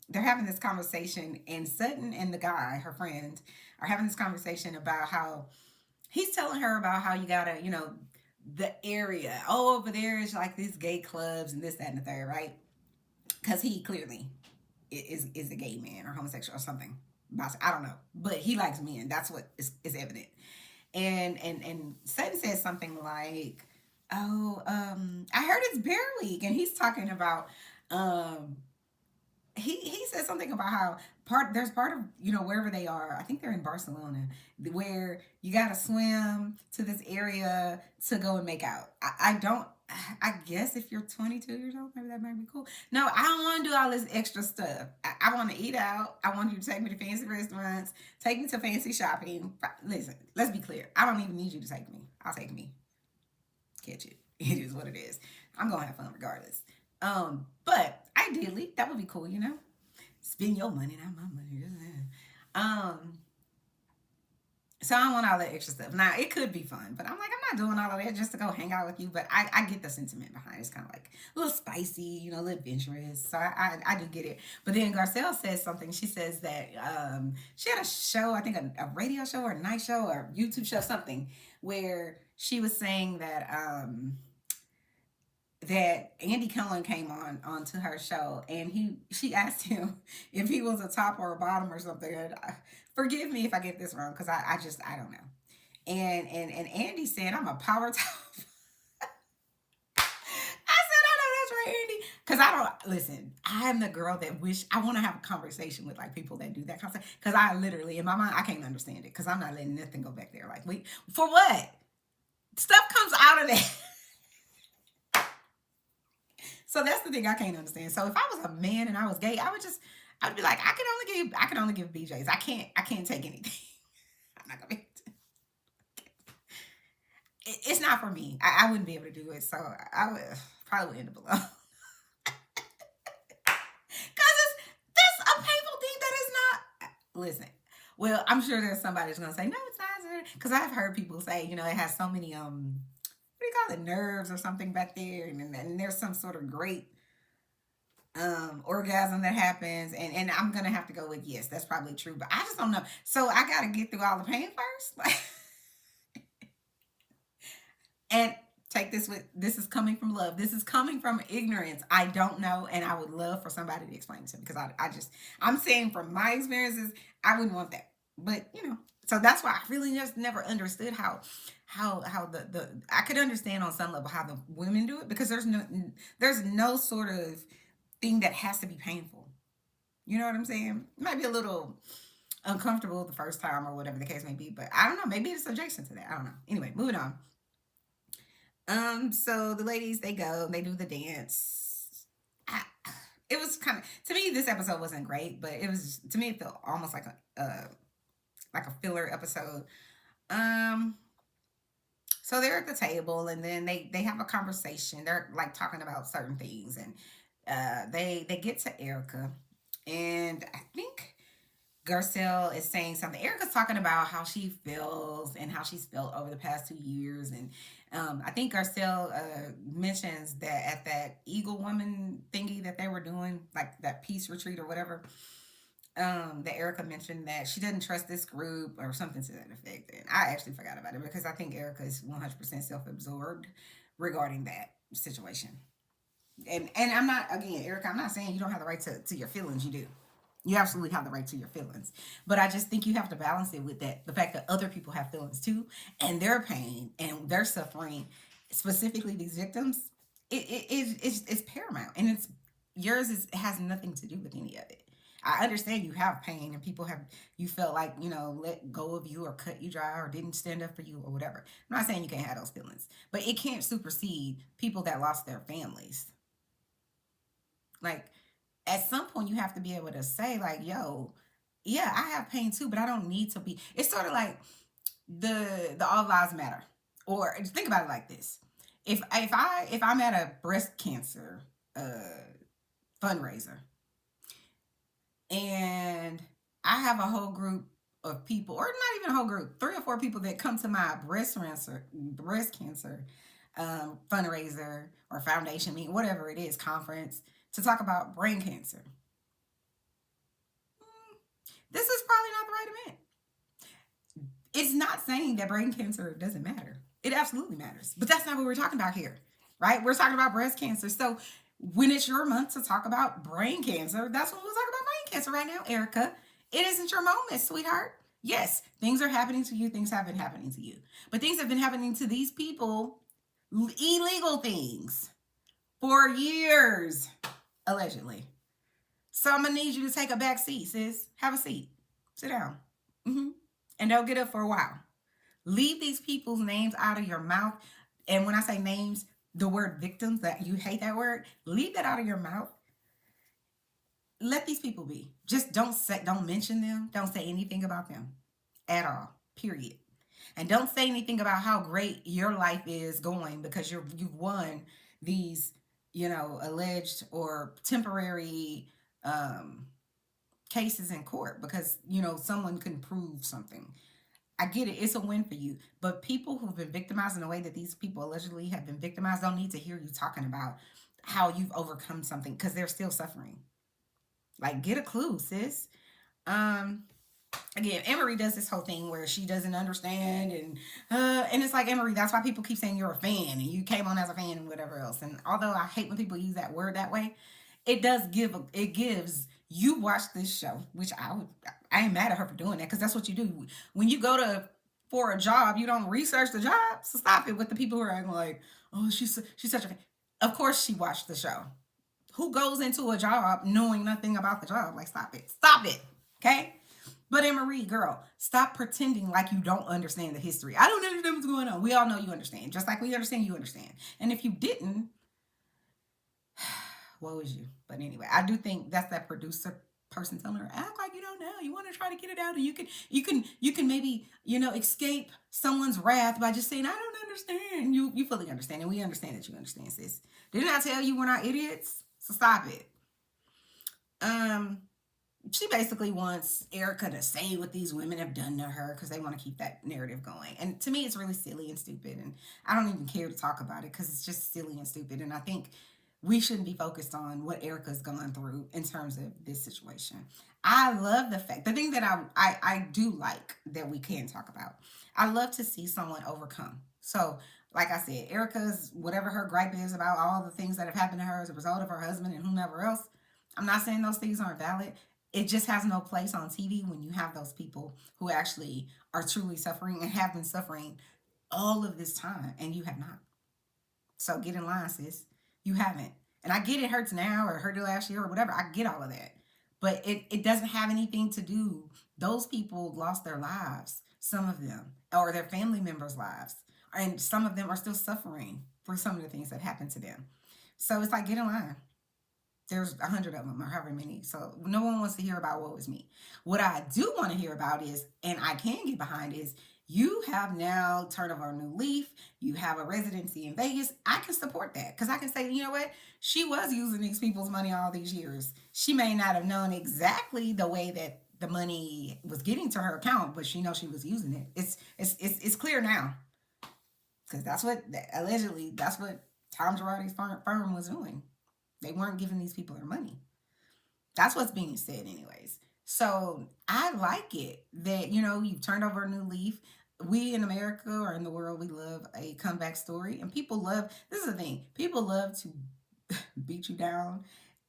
they're having this conversation, and Sutton and the guy, her friend, are having this conversation about how he's telling her about how you gotta, the area. Oh, over there is like these gay clubs and this, that, and the third, right? Because he clearly is a gay man or homosexual or something. I don't know, but he likes men. That's what is evident. And Sutton says something like, "Oh, I heard it's Bear Week," and he's talking about he says something about how there's part of wherever they are. I think they're in Barcelona, where you got to swim to this area to go and make out. I don't. I guess if you're 22 years old, maybe that might be cool. No, I don't want to do all this extra stuff. I want to eat out. I want you to take me to fancy restaurants, take me to fancy shopping. Listen, let's be clear. I don't even need you to take me. I'll take me. Catch it. It is what it is. I'm gonna have fun regardless. But ideally, that would be cool. Spend your money, not my money. So I don't want all that extra stuff. Now, it could be fun, but I'm like, I'm not doing all of that just to go hang out with you. But I get the sentiment behind it. It's kind of like a little spicy, a little adventurous. So I do get it. But then Garcelle says something. She says that she had a show, I think a radio show or a night show or YouTube show, something, where she was saying that that Andy Cohen came onto her show, and she asked him if he was a top or a bottom or something. And forgive me if I get this wrong, because I don't know. And Andy said, "I'm a power top." I said, "I know that's right, Andy," because I don't listen. I am the girl that I want to have a conversation with like people that do that kind of stuff. Because I literally in my mind I can't understand it, because I'm not letting nothing go back there. Like, wait, for what? Stuff comes out of that. So that's the thing I can't understand. So if I was a man and I was gay, I'd be like, I can only give BJs. I can't take anything. I'm not gonna be. It's not for me. I wouldn't be able to do it. So I would probably end up alone. Because that's a painful thing that is not. Listen, well, I'm sure there's somebody who's gonna say no, it's not. Because I've heard people say, it has so many what do you call it, nerves or something back there, and there's some sort of great orgasm that happens, and I'm gonna have to go with yes, that's probably true, but I just don't know. So I gotta get through all the pain first, like, and take this is coming from love. This is coming from ignorance. I don't know, and I would love for somebody to explain it to me, because I'm saying from my experiences, I wouldn't want that, but so that's why I really just never understood how the I could understand on some level how the women do it, because there's no sort of thing that has to be painful. You know what I'm saying? It might be a little uncomfortable the first time or whatever the case may be, but I don't know. Maybe it's adjacent to that. I don't know. Anyway, moving on. So the ladies, they go, they do the dance. It was kind of, to me, this episode wasn't great, but it was, to me, it felt almost like a filler episode. So they're at the table, and then they have a conversation. They're like talking about certain things, and they get to Erika, and I think Garcelle is saying something. Erika's talking about how she feels and how she's felt over the past 2 years, and I think Garcelle mentions that at that Eagle Woman thingy that they were doing, like that peace retreat or whatever, that Erika mentioned that she doesn't trust this group or something to that effect. And I actually forgot about it, because I think Erika is 100% self-absorbed regarding that situation. And I'm not, again, Erika, I'm not saying you don't have the right to your feelings. You do. You absolutely have the right to your feelings. But I just think you have to balance it with the fact that other people have feelings too, and their pain and their suffering, specifically these victims, it's paramount. And yours has nothing to do with any of it. I understand you have pain and people have, you felt like, let go of you or cut you dry or didn't stand up for you or whatever. I'm not saying you can't have those feelings, but it can't supersede people that lost their families. Like, at some point, you have to be able to say, like, yo, yeah, I have pain too, but I don't need to be. It's sort of like the all lives matter. Or think about it like this: if I'm at a breast cancer fundraiser and I have a whole group of people, or not even a whole group, 3 or 4 people that come to my breast cancer fundraiser or foundation meeting, whatever it is, conference, to talk about brain cancer. This is probably not the right event. It's not saying that brain cancer doesn't matter. It absolutely matters. But that's not what we're talking about here, right? We're talking about breast cancer. So when it's your month to talk about brain cancer, that's when we'll talk about brain cancer right now, Erika. It isn't your moment, sweetheart. Yes, things are happening to you. Things have been happening to you. But things have been happening to these people, illegal things, for years, allegedly. So I'm going to need you to take a back seat, sis. Have a seat. Sit down. Mm-hmm. And don't get up for a while. Leave these people's names out of your mouth. And when I say names, the word victims, that you hate that word, leave that out of your mouth. Let these people be. Just don't mention them. Don't say anything about them at all. Period. And don't say anything about how great your life is going because you've won these, alleged or temporary cases in court because someone can prove something. I get it. It's a win for you. But people who've been victimized in the way that these people allegedly have been victimized don't need to hear you talking about how you've overcome something because they're still suffering. Like, get a clue, sis. Um, Again, Annemarie does this whole thing where she doesn't understand, and it's like, Annemarie, that's why people keep saying you're a fan and you came on as a fan and whatever else. And although I hate when people use that word that way, it gives you watch this show, which I ain't mad at her for doing that because that's what you do when you go to for a job. You don't research the job, so stop it with the people who are acting like, oh, she's such a fan. Of course, she watched the show. Who goes into a job knowing nothing about the job? Like, stop it, okay? But Annemarie, girl, stop pretending like you don't understand the history. I don't understand what's going on. We all know you understand, just like we understand you understand. And if you didn't, woe is you. But anyway, I do think that's that producer person telling her, act like you don't know. You want to try to get it out, and you can maybe escape someone's wrath by just saying, I don't understand. You fully understand, and we understand that you understand, sis. Didn't I tell you we're not idiots? So stop it. She basically wants Erika to say what these women have done to her because they want to keep that narrative going. And to me, it's really silly and stupid. And I don't even care to talk about it because it's just silly and stupid. And I think we shouldn't be focused on what Erika's gone through in terms of this situation. I love the thing that I do like that we can talk about. I love to see someone overcome. So, like I said, Erika's, whatever her gripe is about all the things that have happened to her as a result of her husband and whomever else, I'm not saying those things aren't valid. It just has no place on TV when you have those people who actually are truly suffering and have been suffering all of this time and you have not. So get in line, sis. You haven't. And I get it hurts now or hurt last year or whatever. I get all of that. But it doesn't have anything to do. Those people lost their lives, some of them, or their family members' lives. And some of them are still suffering for some of the things that happened to them. So it's like, get in line. There's 100 of them or however many. So no one wants to hear about what was me. What I do want to hear about is, and I can get behind is, you have now turned over a new leaf. You have a residency in Vegas. I can support that because I can say, you know what? She was using these people's money all these years. She may not have known exactly the way that the money was getting to her account, but she knows she was using it. It's clear now because that's what Tom Girardi's firm was doing. They weren't giving these people their money. That's what's being said, anyways. So I like it that, you've turned over a new leaf. We in America or in the world, we love a comeback story. And people love, this is the thing, people love to beat you down.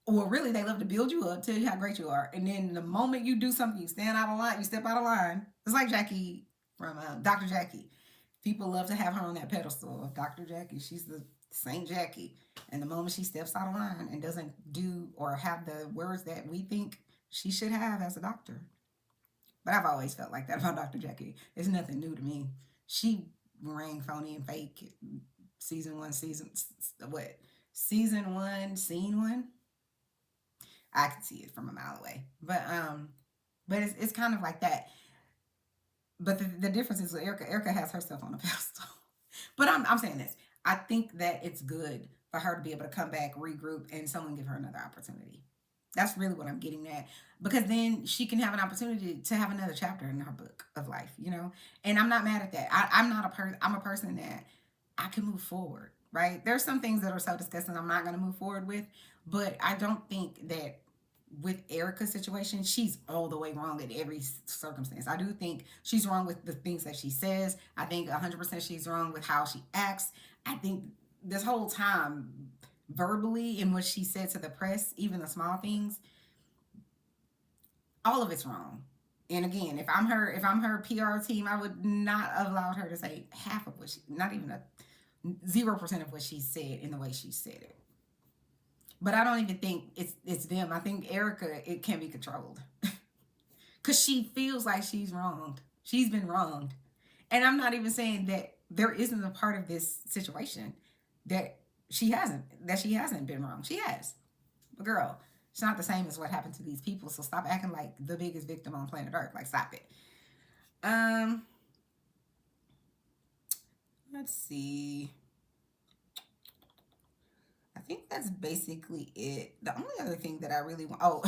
Or really, they love to build you up, tell you how great you are. And then the moment you do something, you stand out of line, you step out of line. It's like Jackie from Dr. Jackie. People love to have her on that pedestal of Dr. Jackie. She's the Saint Jackie. And the moment she steps out of line and doesn't do or have the words that we think she should have as a doctor. But I've always felt like that about Dr. Jackie. It's nothing new to me. She rang phony and fake season one, what? Season one, scene one. I could see it from a mile away. But it's kind of like that. But the difference is with Erika. Erika has herself on a pedestal. But I'm saying this. I think that it's good for her to be able to come back, regroup, and someone give her another opportunity. That's really what I'm getting at. Because then she can have an opportunity to have another chapter in her book of life, you know? And I'm not mad at that. I'm not a person, I'm a person that I can move forward, right? There's some things that are so disgusting I'm not going to move forward with. But I don't think that with Erika's situation, she's all the way wrong in every circumstance. I do think she's wrong with the things that she says. I think 100% she's wrong with how she acts. I think this whole time, verbally, in what she said to the press, even the small things, all of it's wrong. And again, if I'm her PR team, I would not have allowed her to say half of what she, not even a 0% of what she said in the way she said it. But I don't even think it's them. I think Erika, it can be controlled. Because she feels like she's wronged. She's been wronged. And I'm not even saying that there isn't a part of this situation that she hasn't been wrong. She has. But girl, it's not the same as what happened to these people. So stop acting like the biggest victim on planet Earth. Like stop it. Um, let's see. I think that's basically it. The only other thing that I really want, oh,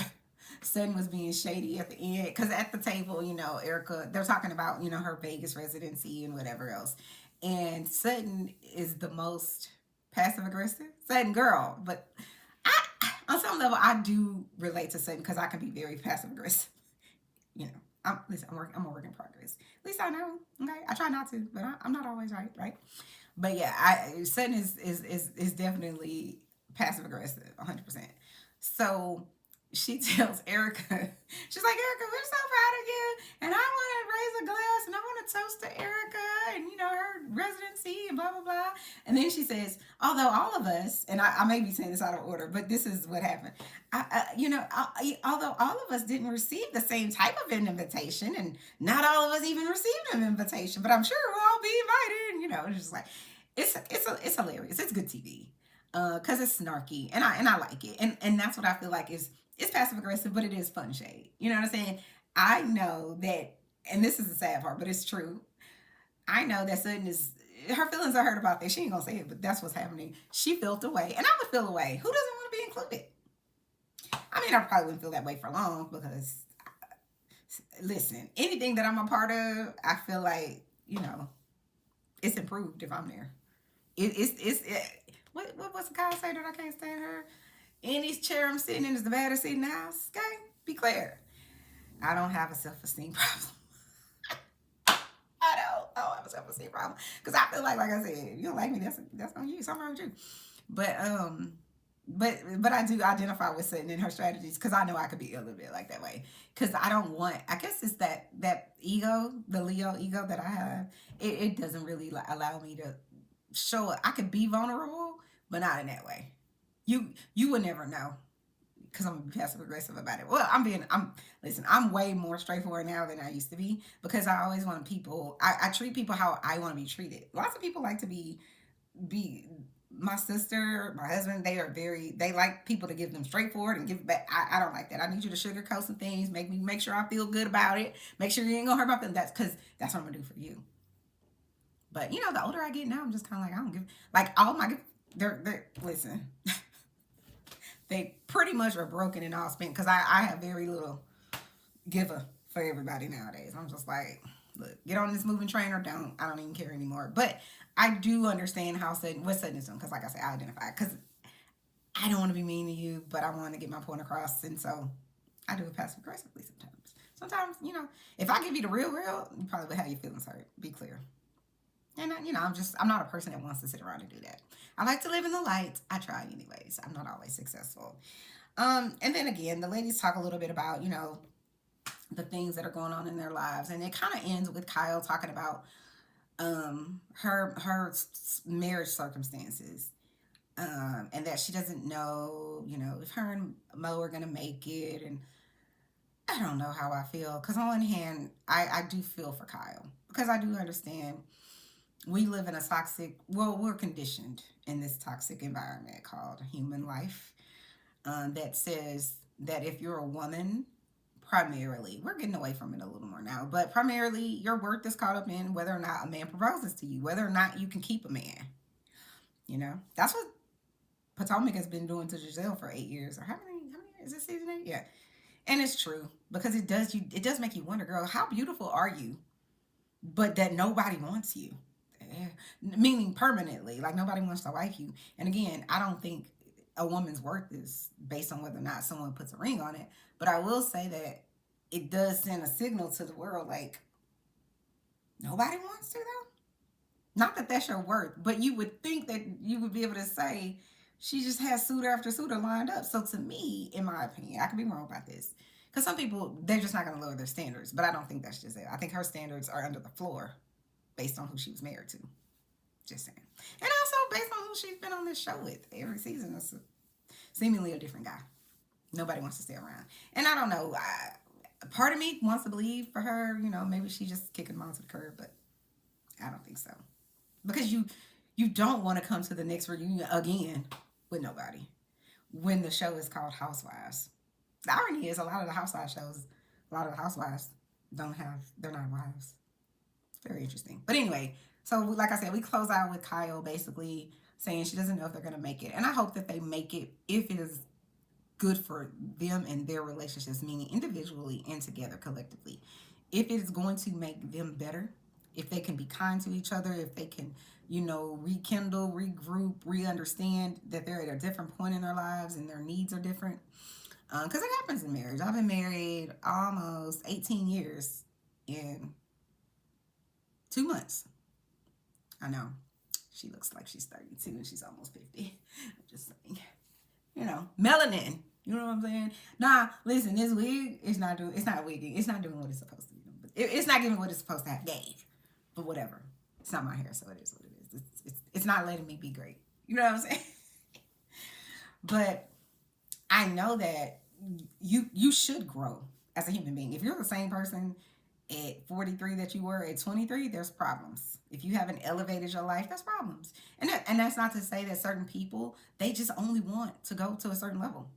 Sutton was being shady at the end because at the table, Erika, they're talking about her Vegas residency and whatever else, and Sutton is the most passive aggressive Sutton girl. But I, on some level, I do relate to Sutton because I can be very passive aggressive. You know, I'm a work in progress. At least I know. Okay, I try not to, but I'm not always right. Right. But yeah, Sutton is definitely passive aggressive, 100%. So she tells Erika, she's like, Erika, we're so proud of you, and I want to raise a glass, and I want to toast to Erika, and her residency, and blah blah blah. And then she says, although all of us, and I may be saying this out of order, but this is what happened. Although all of us didn't receive the same type of an invitation, and not all of us even received an invitation, but I'm sure we'll all be invited. And, it's just like it's hilarious. It's good TV, because it's snarky, and I like it, and that's what I feel like is it's passive aggressive, but it is fun shade. You know what I'm saying? I know that, and this is the sad part, but it's true. I know that Sutton is her feelings are hurt about this. She ain't gonna say it, but that's what's happening. She felt away, and I would feel away. Who doesn't want to be included? I mean, I probably wouldn't feel that way for long because, listen, anything that I'm a part of, I feel like it's improved if I'm there. What's the guy say that I can't stand her? Any chair I'm sitting in is the baddest seat in the house. Okay, be clear. I don't have a self-esteem problem. I don't have a self-esteem problem because I feel like I said, you don't like me, that's on you. Something wrong with you. But I do identify with Sutton and her strategies because I know I could be a little bit like that way. Because I don't want. I guess it's that ego, the Leo ego that I have. It doesn't really allow me to show it. I could be vulnerable, but not in that way. You would never know because I'm gonna be passive aggressive about it. Well, listen, I'm way more straightforward now than I used to be because I always want people. I treat people how I want to be treated. Lots of people like to be my sister, my husband, they like people to give them straightforward and give back. I don't like that. I need you to sugarcoat some things, make sure I feel good about it, make sure you ain't gonna hurt my feelings. That's because that's what I'm gonna do for you. But the older I get now, I'm just kind of like I don't give like all my they're listen. They pretty much are broken and all spent because I have very little giver for everybody nowadays. I'm just like, look, get on this moving train or don't. I don't even care anymore. But I do understand what Sutton is doing because, like I said, I identify because I don't want to be mean to you, but I want to get my point across, and so I do it passive aggressively sometimes. Sometimes, if I give you the real, you probably would have your feelings hurt. Be clear. And I'm not a person that wants to sit around and do that. I like to live in the light. I try anyways. I'm not always successful. And then again, the ladies talk a little bit about, the things that are going on in their lives. And it kind of ends with Kyle talking about her marriage circumstances. And that she doesn't know, if her and Mo are going to make it. And I don't know how I feel. Because on one hand, I do feel for Kyle. Because I do understand we live in a toxic, well, we're conditioned in this toxic environment called human life, that says that if you're a woman, primarily, we're getting away from it a little more now, but primarily your worth is caught up in whether or not a man proposes to you, whether or not you can keep a man. That's what Potomac has been doing to Giselle for 8 years, or how many is this season 8? Yeah. And it's true, because it does make you wonder, girl, how beautiful are you, but that nobody wants you. Meaning permanently, like nobody wants to wife you. And again, I don't think a woman's worth is based on whether or not someone puts a ring on it, but I will say that it does send a signal to the world, like, nobody wants to, though. Not that that's your worth, but you would think that you would be able to say she just has suitor after suitor lined up. So to me, in my opinion, I could be wrong about this, because some people, they're just not going to lower their standards, but I don't think that's just it. I think her standards are under the floor based on who she was married to. Just saying. And also based on who she's been on this show with. Every season is seemingly a different guy. Nobody wants to stay around. And I don't know. Part of me wants to believe for her, maybe she's just kicking them to the curb, but I don't think so. Because you don't want to come to the next reunion again with nobody when the show is called Housewives. The irony is a lot of the Housewives shows, a lot of the Housewives they're not wives. It's very interesting. But anyway, so like I said, we close out with Kyle basically saying she doesn't know if they're going to make it. And I hope that they make it if it is good for them and their relationships, meaning individually and together collectively. If it is going to make them better, if they can be kind to each other, if they can, rekindle, regroup, re-understand that they're at a different point in their lives and their needs are different. Because it happens in marriage. I've been married almost 18 years in 2 months. I know. She looks like she's 32 and she's almost 50. I'm just saying. Melanin. You know what I'm saying? Nah, listen, this wig is not wigging. It's not doing what it's supposed to be doing. It's not giving what it's supposed to have gave. But whatever. It's not my hair, so it is what it is. It's not letting me be great. You know what I'm saying? But I know that you should grow as a human being. If you're the same person at 43 that you were at 23, there's problems. If you haven't elevated your life, there's problems. And that's not to say that certain people, they just only want to go to a certain level.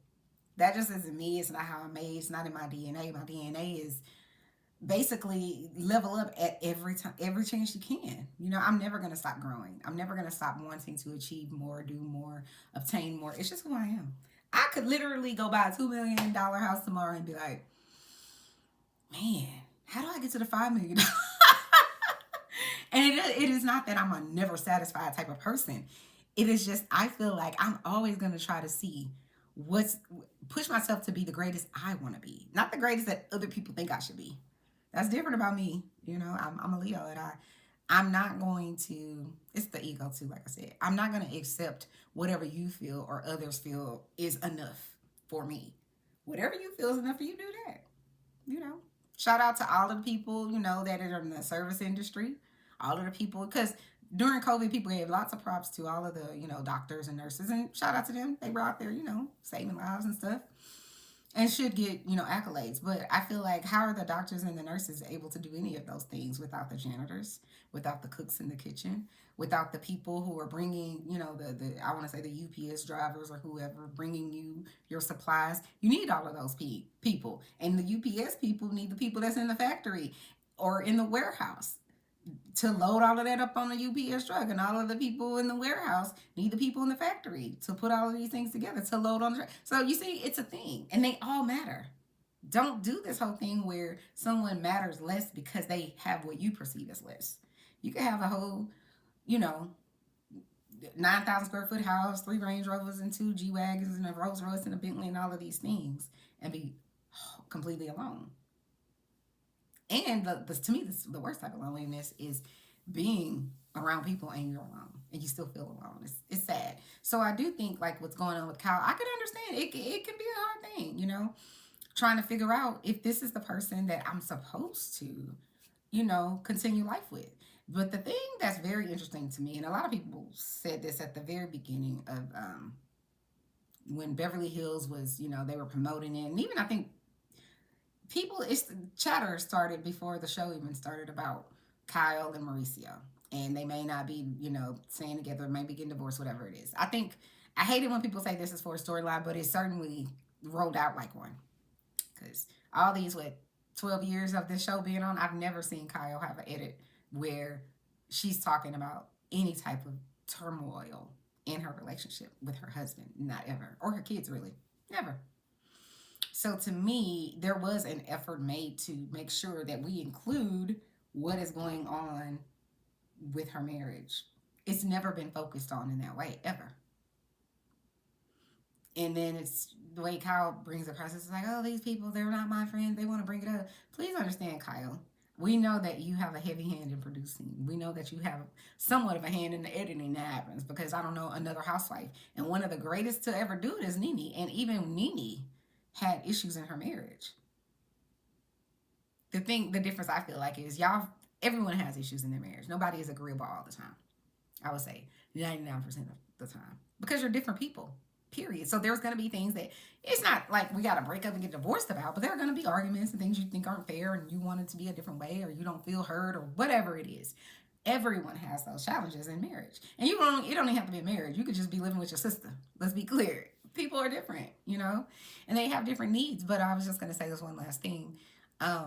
That just isn't me. It's not how I'm made. It's not in my DNA. My DNA is basically level up at every chance you can. I'm never going to stop growing. I'm never going to stop wanting to achieve more, do more, obtain more. It's just who I am. I could literally go buy a $2 million house tomorrow and be like, man, how do I get to the $5 million? And it is not that I'm a never satisfied type of person. It is just, I feel like I'm always going to try to see push myself to be the greatest I want to be. Not the greatest that other people think I should be. That's different about me. I'm a Leo, and I'm not going to, it's the ego too, like I said. I'm not going to accept whatever you feel or others feel is enough for me. Whatever you feel is enough for you, do that. Shout out to all of the people, that are in the service industry. All of the people, because during COVID, people gave lots of props to all of the, doctors and nurses. And shout out to them. They were out there, saving lives and stuff. And should get, accolades. But I feel like, how are the doctors and the nurses able to do any of those things without the janitors, without the cooks in the kitchen, without the people who are bringing, I want to say the UPS drivers or whoever bringing you your supplies? You need all of those people. And the UPS people need the people that's in the factory or in the warehouse to load all of that up on the UPS truck, and all of the people in the warehouse need the people in the factory to put all of these things together to load on the truck. So you see, it's a thing, and they all matter. Don't do this whole thing where someone matters less because they have what you perceive as less. You can have a whole, 9,000 square foot house, 3 Range Rovers and 2 G-Wagons and a Rolls Royce and a Bentley and all of these things and be completely alone. And to me, the worst type of loneliness is being around people and you're alone and you still feel alone. It's sad. So I do think, like, what's going on with Kyle, I can understand. It can be a hard thing, trying to figure out if this is the person that I'm supposed to, continue life with. But the thing that's very interesting to me, and a lot of people said this at the very beginning of when Beverly Hills was, they were promoting it, and even I think people, it's chatter started before the show even started about Kyle and Mauricio. And they may not be, staying together, maybe getting divorced, whatever it is. I hate it when people say this is for a storyline, but it certainly rolled out like one. Because all these, 12 years of this show being on, I've never seen Kyle have an edit where she's talking about any type of turmoil in her relationship with her husband. Not ever. Or her kids, really. Never. So to me, there was an effort made to make sure that we include what is going on with her marriage. It's never been focused on in that way, ever. And then it's the way Kyle brings it across. It's like, oh, these people, they're not my friends. They want to bring it up. Please understand, Kyle. We know that you have a heavy hand in producing. We know that you have somewhat of a hand in the editing that happens because I don't know another housewife. And one of the greatest to ever do it is Nene. And even Nene had issues in her marriage. The difference I feel like is everyone has issues in their marriage. Nobody is agreeable all the time. I would say 99% of the time because you're different people. Period. So there's going to be things that it's not like we got to break up and get divorced about, but there are going to be arguments and things you think aren't fair and you want it to be a different way or you don't feel heard or whatever it is. Everyone has those challenges in marriage. And you don't even have to be in marriage. You could just be living with your sister. Let's be clear. People are different, and they have different needs. But I was just going to say this one last thing. I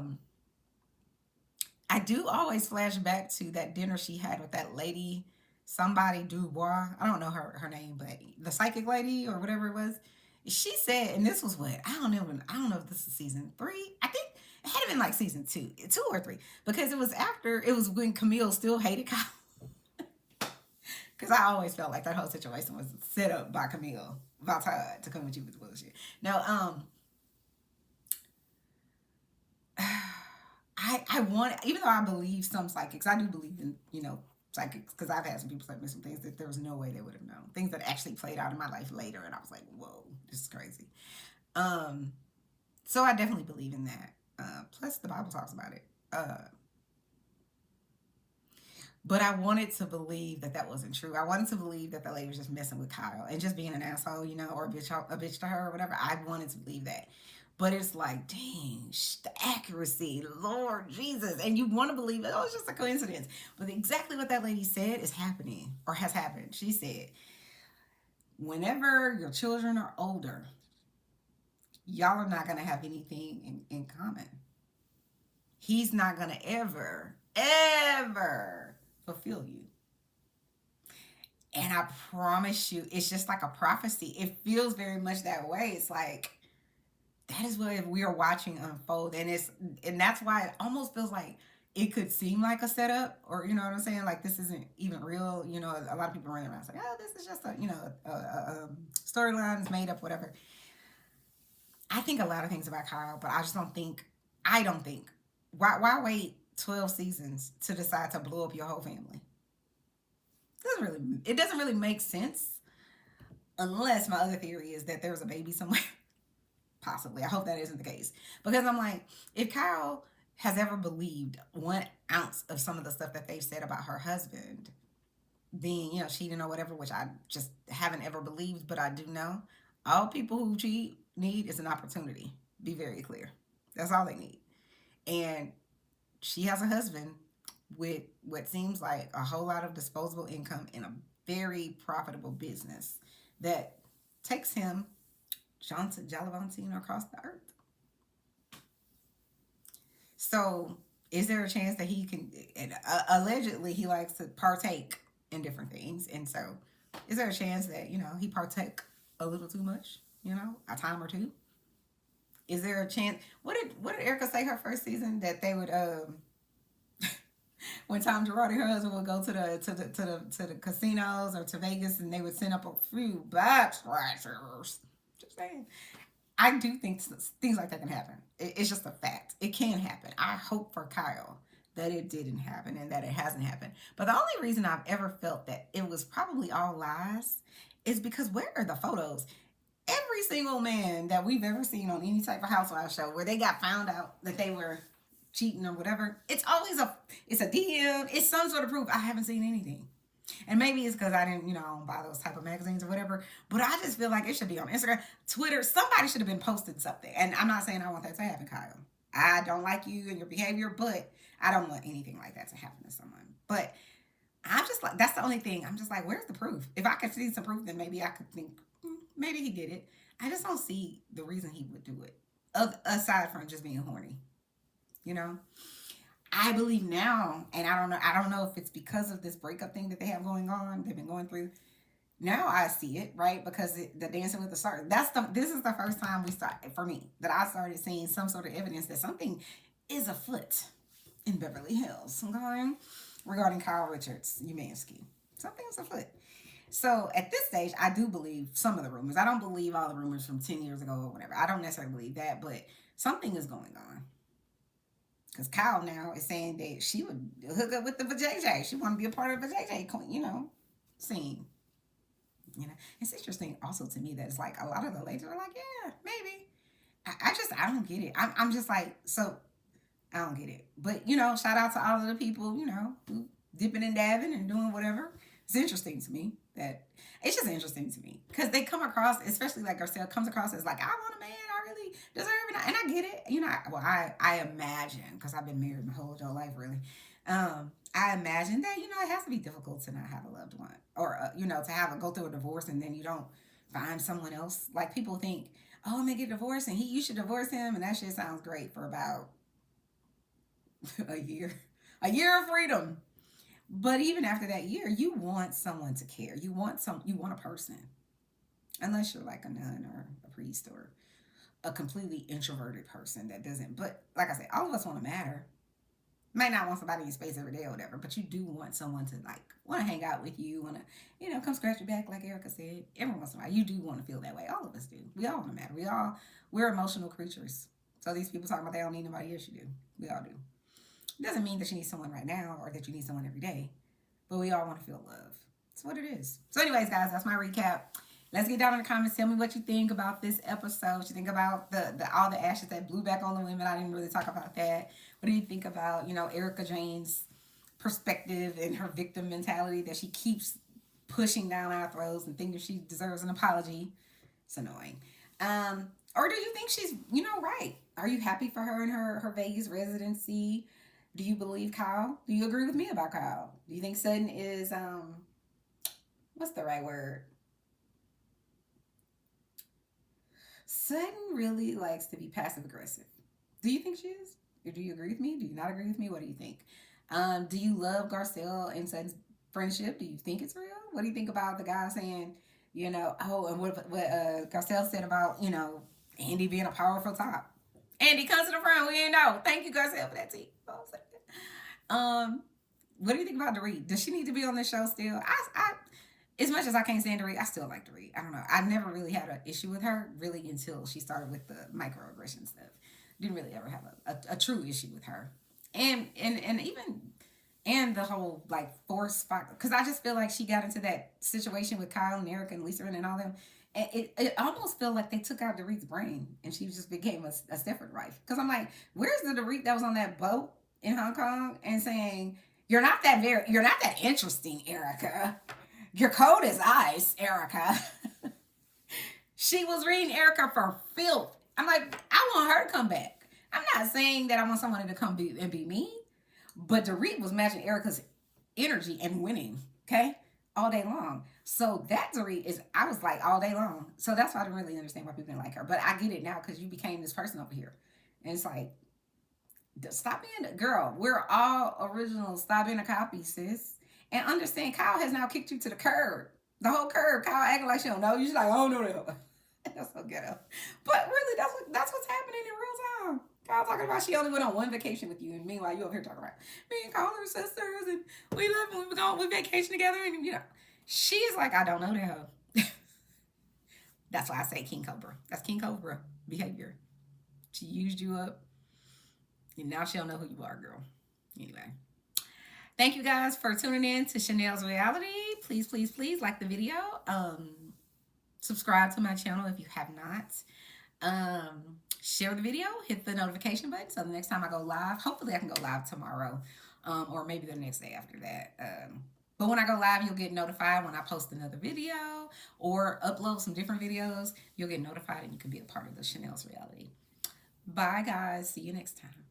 do always flash back to that dinner she had with that lady, somebody Dubois. I don't know her name, but the psychic lady or whatever it was. She said, and this was what I don't know if this is season 3. I think it had been like season 2 or 3, because it was when Camille still hated Kyle. Because I always felt like that whole situation was set up by Camille about Todd to come with you with bullshit. Now, I want, even though I believe some psychics, I do believe in, psychics, because I've had some people tell me some things that there was no way they would have known. Things that actually played out in my life later, and I was like, whoa, this is crazy. So I definitely believe in that. Plus, the Bible talks about it. But I wanted to believe that wasn't true. I wanted to believe that the lady was just messing with Kyle and just being an asshole, or a bitch to her or whatever. I wanted to believe that. But it's like, dang, the accuracy, Lord Jesus. And you want to believe it. Oh, it's just a coincidence. But exactly what that lady said is happening or has happened. She said, whenever your children are older, y'all are not going to have anything in common. He's not going to ever fulfill you. And I promise you, it's just like a prophecy. It feels very much that way. It's like, that is what we are watching unfold. And that's why it almost feels like it could seem like a setup, or, you know what I'm saying? Like, this isn't even real. A lot of people running around saying, oh, this is just a storyline is made up, whatever. I think a lot of things about Kyle, but I don't think, why wait 12 seasons to decide to blow up your whole family? It doesn't really make sense, unless my other theory is that there's a baby somewhere. Possibly. I hope that isn't the case. Because I'm like, if Kyle has ever believed 1 ounce of some of the stuff that they've said about her husband being, cheating or whatever, which I just haven't ever believed, but I do know, all people who cheat need is an opportunity. Be very clear. That's all they need. And she has a husband with what seems like a whole lot of disposable income in a very profitable business that takes him Johnson Jalavantine across the earth. So, is there a chance that he can? Allegedly, he likes to partake in different things, and so, is there a chance that he partake a little too much? A time or two. Is there a chance? What did Erika say her first season, that they would when Tom Girardi and her husband would go to the casinos or to Vegas, and they would send up a few back scratchers. Just saying. I do think things like that can happen. It's just a fact. It can happen. I hope for Kyle that it didn't happen and that it hasn't happened. But the only reason I've ever felt that it was probably all lies is because where are the photos? Every single man that we've ever seen on any type of housewives show where they got found out that they were cheating or whatever, it's always it's a DM, it's some sort of proof. I haven't seen anything. And maybe it's because I didn't, buy those type of magazines or whatever. But I just feel like it should be on Instagram, Twitter. Somebody should have been posting something. And I'm not saying I want that to happen, Kyle. I don't like you and your behavior, but I don't want anything like that to happen to someone. But I'm just like, that's the only thing. I'm just like, where's the proof? If I could see some proof, then maybe I could think, maybe he did it. I just don't see the reason he would do it, aside from just being horny. You know, I believe now, and I don't know. I don't know if it's because of this breakup thing that they have going on. They've been going through. Now I see it, right? Because the dancing with the stars. This is the first time we start for me that I started seeing some sort of evidence that something is afoot in Beverly Hills. Okay, regarding Kyle Richards, Umansky, something's afoot. So at this stage, I do believe some of the rumors. I don't believe all the rumors from 10 years ago or whatever. I don't necessarily believe that, but something is going on. Because Kyle now is saying that she would hook up with the vajayjay. She want to be a part of the vajayjay, scene. It's interesting also to me that it's like a lot of the ladies are like, yeah, maybe. I don't get it. I'm just like, so I don't get it. But, shout out to all of the people, who dipping and dabbing and doing whatever. It's interesting to me that it's just interesting to me because they come across, especially like Garcelle comes across as like, I want a man, I really deserve it. And I get it. I imagine, because I've been married my whole adult life, really. I imagine that, it has to be difficult to not have a loved one or, to go through a divorce and then you don't find someone else. Like people think, oh, I'm going to get divorced and you should divorce him. And that shit sounds great for about a year of freedom. But even after that year, you want someone to care. You want a person. Unless you're like a nun or a priest or a completely introverted person that doesn't. But like I said, all of us want to matter. Might not want somebody in space every day or whatever, but you do want someone to like want to hang out with you, want to, come scratch your back like Erika said. Every once in a while, you do want to feel that way. All of us do. We all want to matter. We're emotional creatures. So these people talking about they don't need nobody else, you do. We all do. It doesn't mean that you need someone right now or that you need someone every day, but we all want to feel love. That's what it is. So anyways, guys, that's my recap. Let's get down in the comments. Tell me what you think about this episode. What you think about the all the ashes that blew back on the women. I didn't really talk about that. What do you think about, Erika Jayne's perspective and her victim mentality that she keeps pushing down our throats and thinking she deserves an apology? It's annoying. Or do you think she's, right? Are you happy for her in her Vegas residency? Do you believe Kyle? Do you agree with me about Kyle? Do you think Sutton is, what's the right word? Sutton really likes to be passive aggressive. Do you think she is? Or do you agree with me? Do you not agree with me? What do you think? Do you love Garcelle and Sutton's friendship? Do you think it's real? What do you think about the guy saying, and what Garcelle said about, Andy being a powerful top? Andy, comes to the front. We ain't know. Thank you, Garcelle, for that tea. What do you think about Dorit? Does she need to be on this show still? I as much as I can't stand Dorit, I still like Dorit. I don't know. I never really had an issue with her really until she started with the microaggression stuff. Didn't really ever have a true issue with her, and even and the whole like force fight, because I just feel like she got into that situation with Kyle and Erika and Lisa and all them. And it almost felt like they took out Dorit's brain and she just became a Stepford wife. Because I'm like, where's the Dorit that was on that boat in Hong Kong and saying, you're not that interesting, Erika. Your code is ice, Erika. She was reading Erika for filth. I'm like, I want her to come back. I'm not saying that I want someone to come be me, but Dorit was matching Erika's energy and winning, okay, all day long. So that Dorit is, I was like, all day long. So that's why I didn't really understand why people didn't like her. But I get it now because you became this person over here. And it's like, stop being a girl. We're all original. Stop being a copy, sis. And understand, Kyle has now kicked you to the curb. The whole curb. Kyle acting like she don't know you. She's like, I don't know that. That's so ghetto. But really, that's what's happening in real time. Kyle talking about she only went on one vacation with you, and meanwhile you over here talking about me and Kyle are sisters, and we live and we go on vacation together, and she's like, I don't know that. That's why I say King Cobra. That's King Cobra behavior. She used you up, and now she don't know who you are, girl. Anyway. Thank you guys for tuning in to Chanel's Reality. Please, please, please like the video. Subscribe to my channel if you have not. Share the video. Hit the notification button so the next time I go live, hopefully I can go live tomorrow or maybe the next day after that. But when I go live, you'll get notified when I post another video or upload some different videos. You'll get notified and you can be a part of the Chanel's Reality. Bye, guys. See you next time.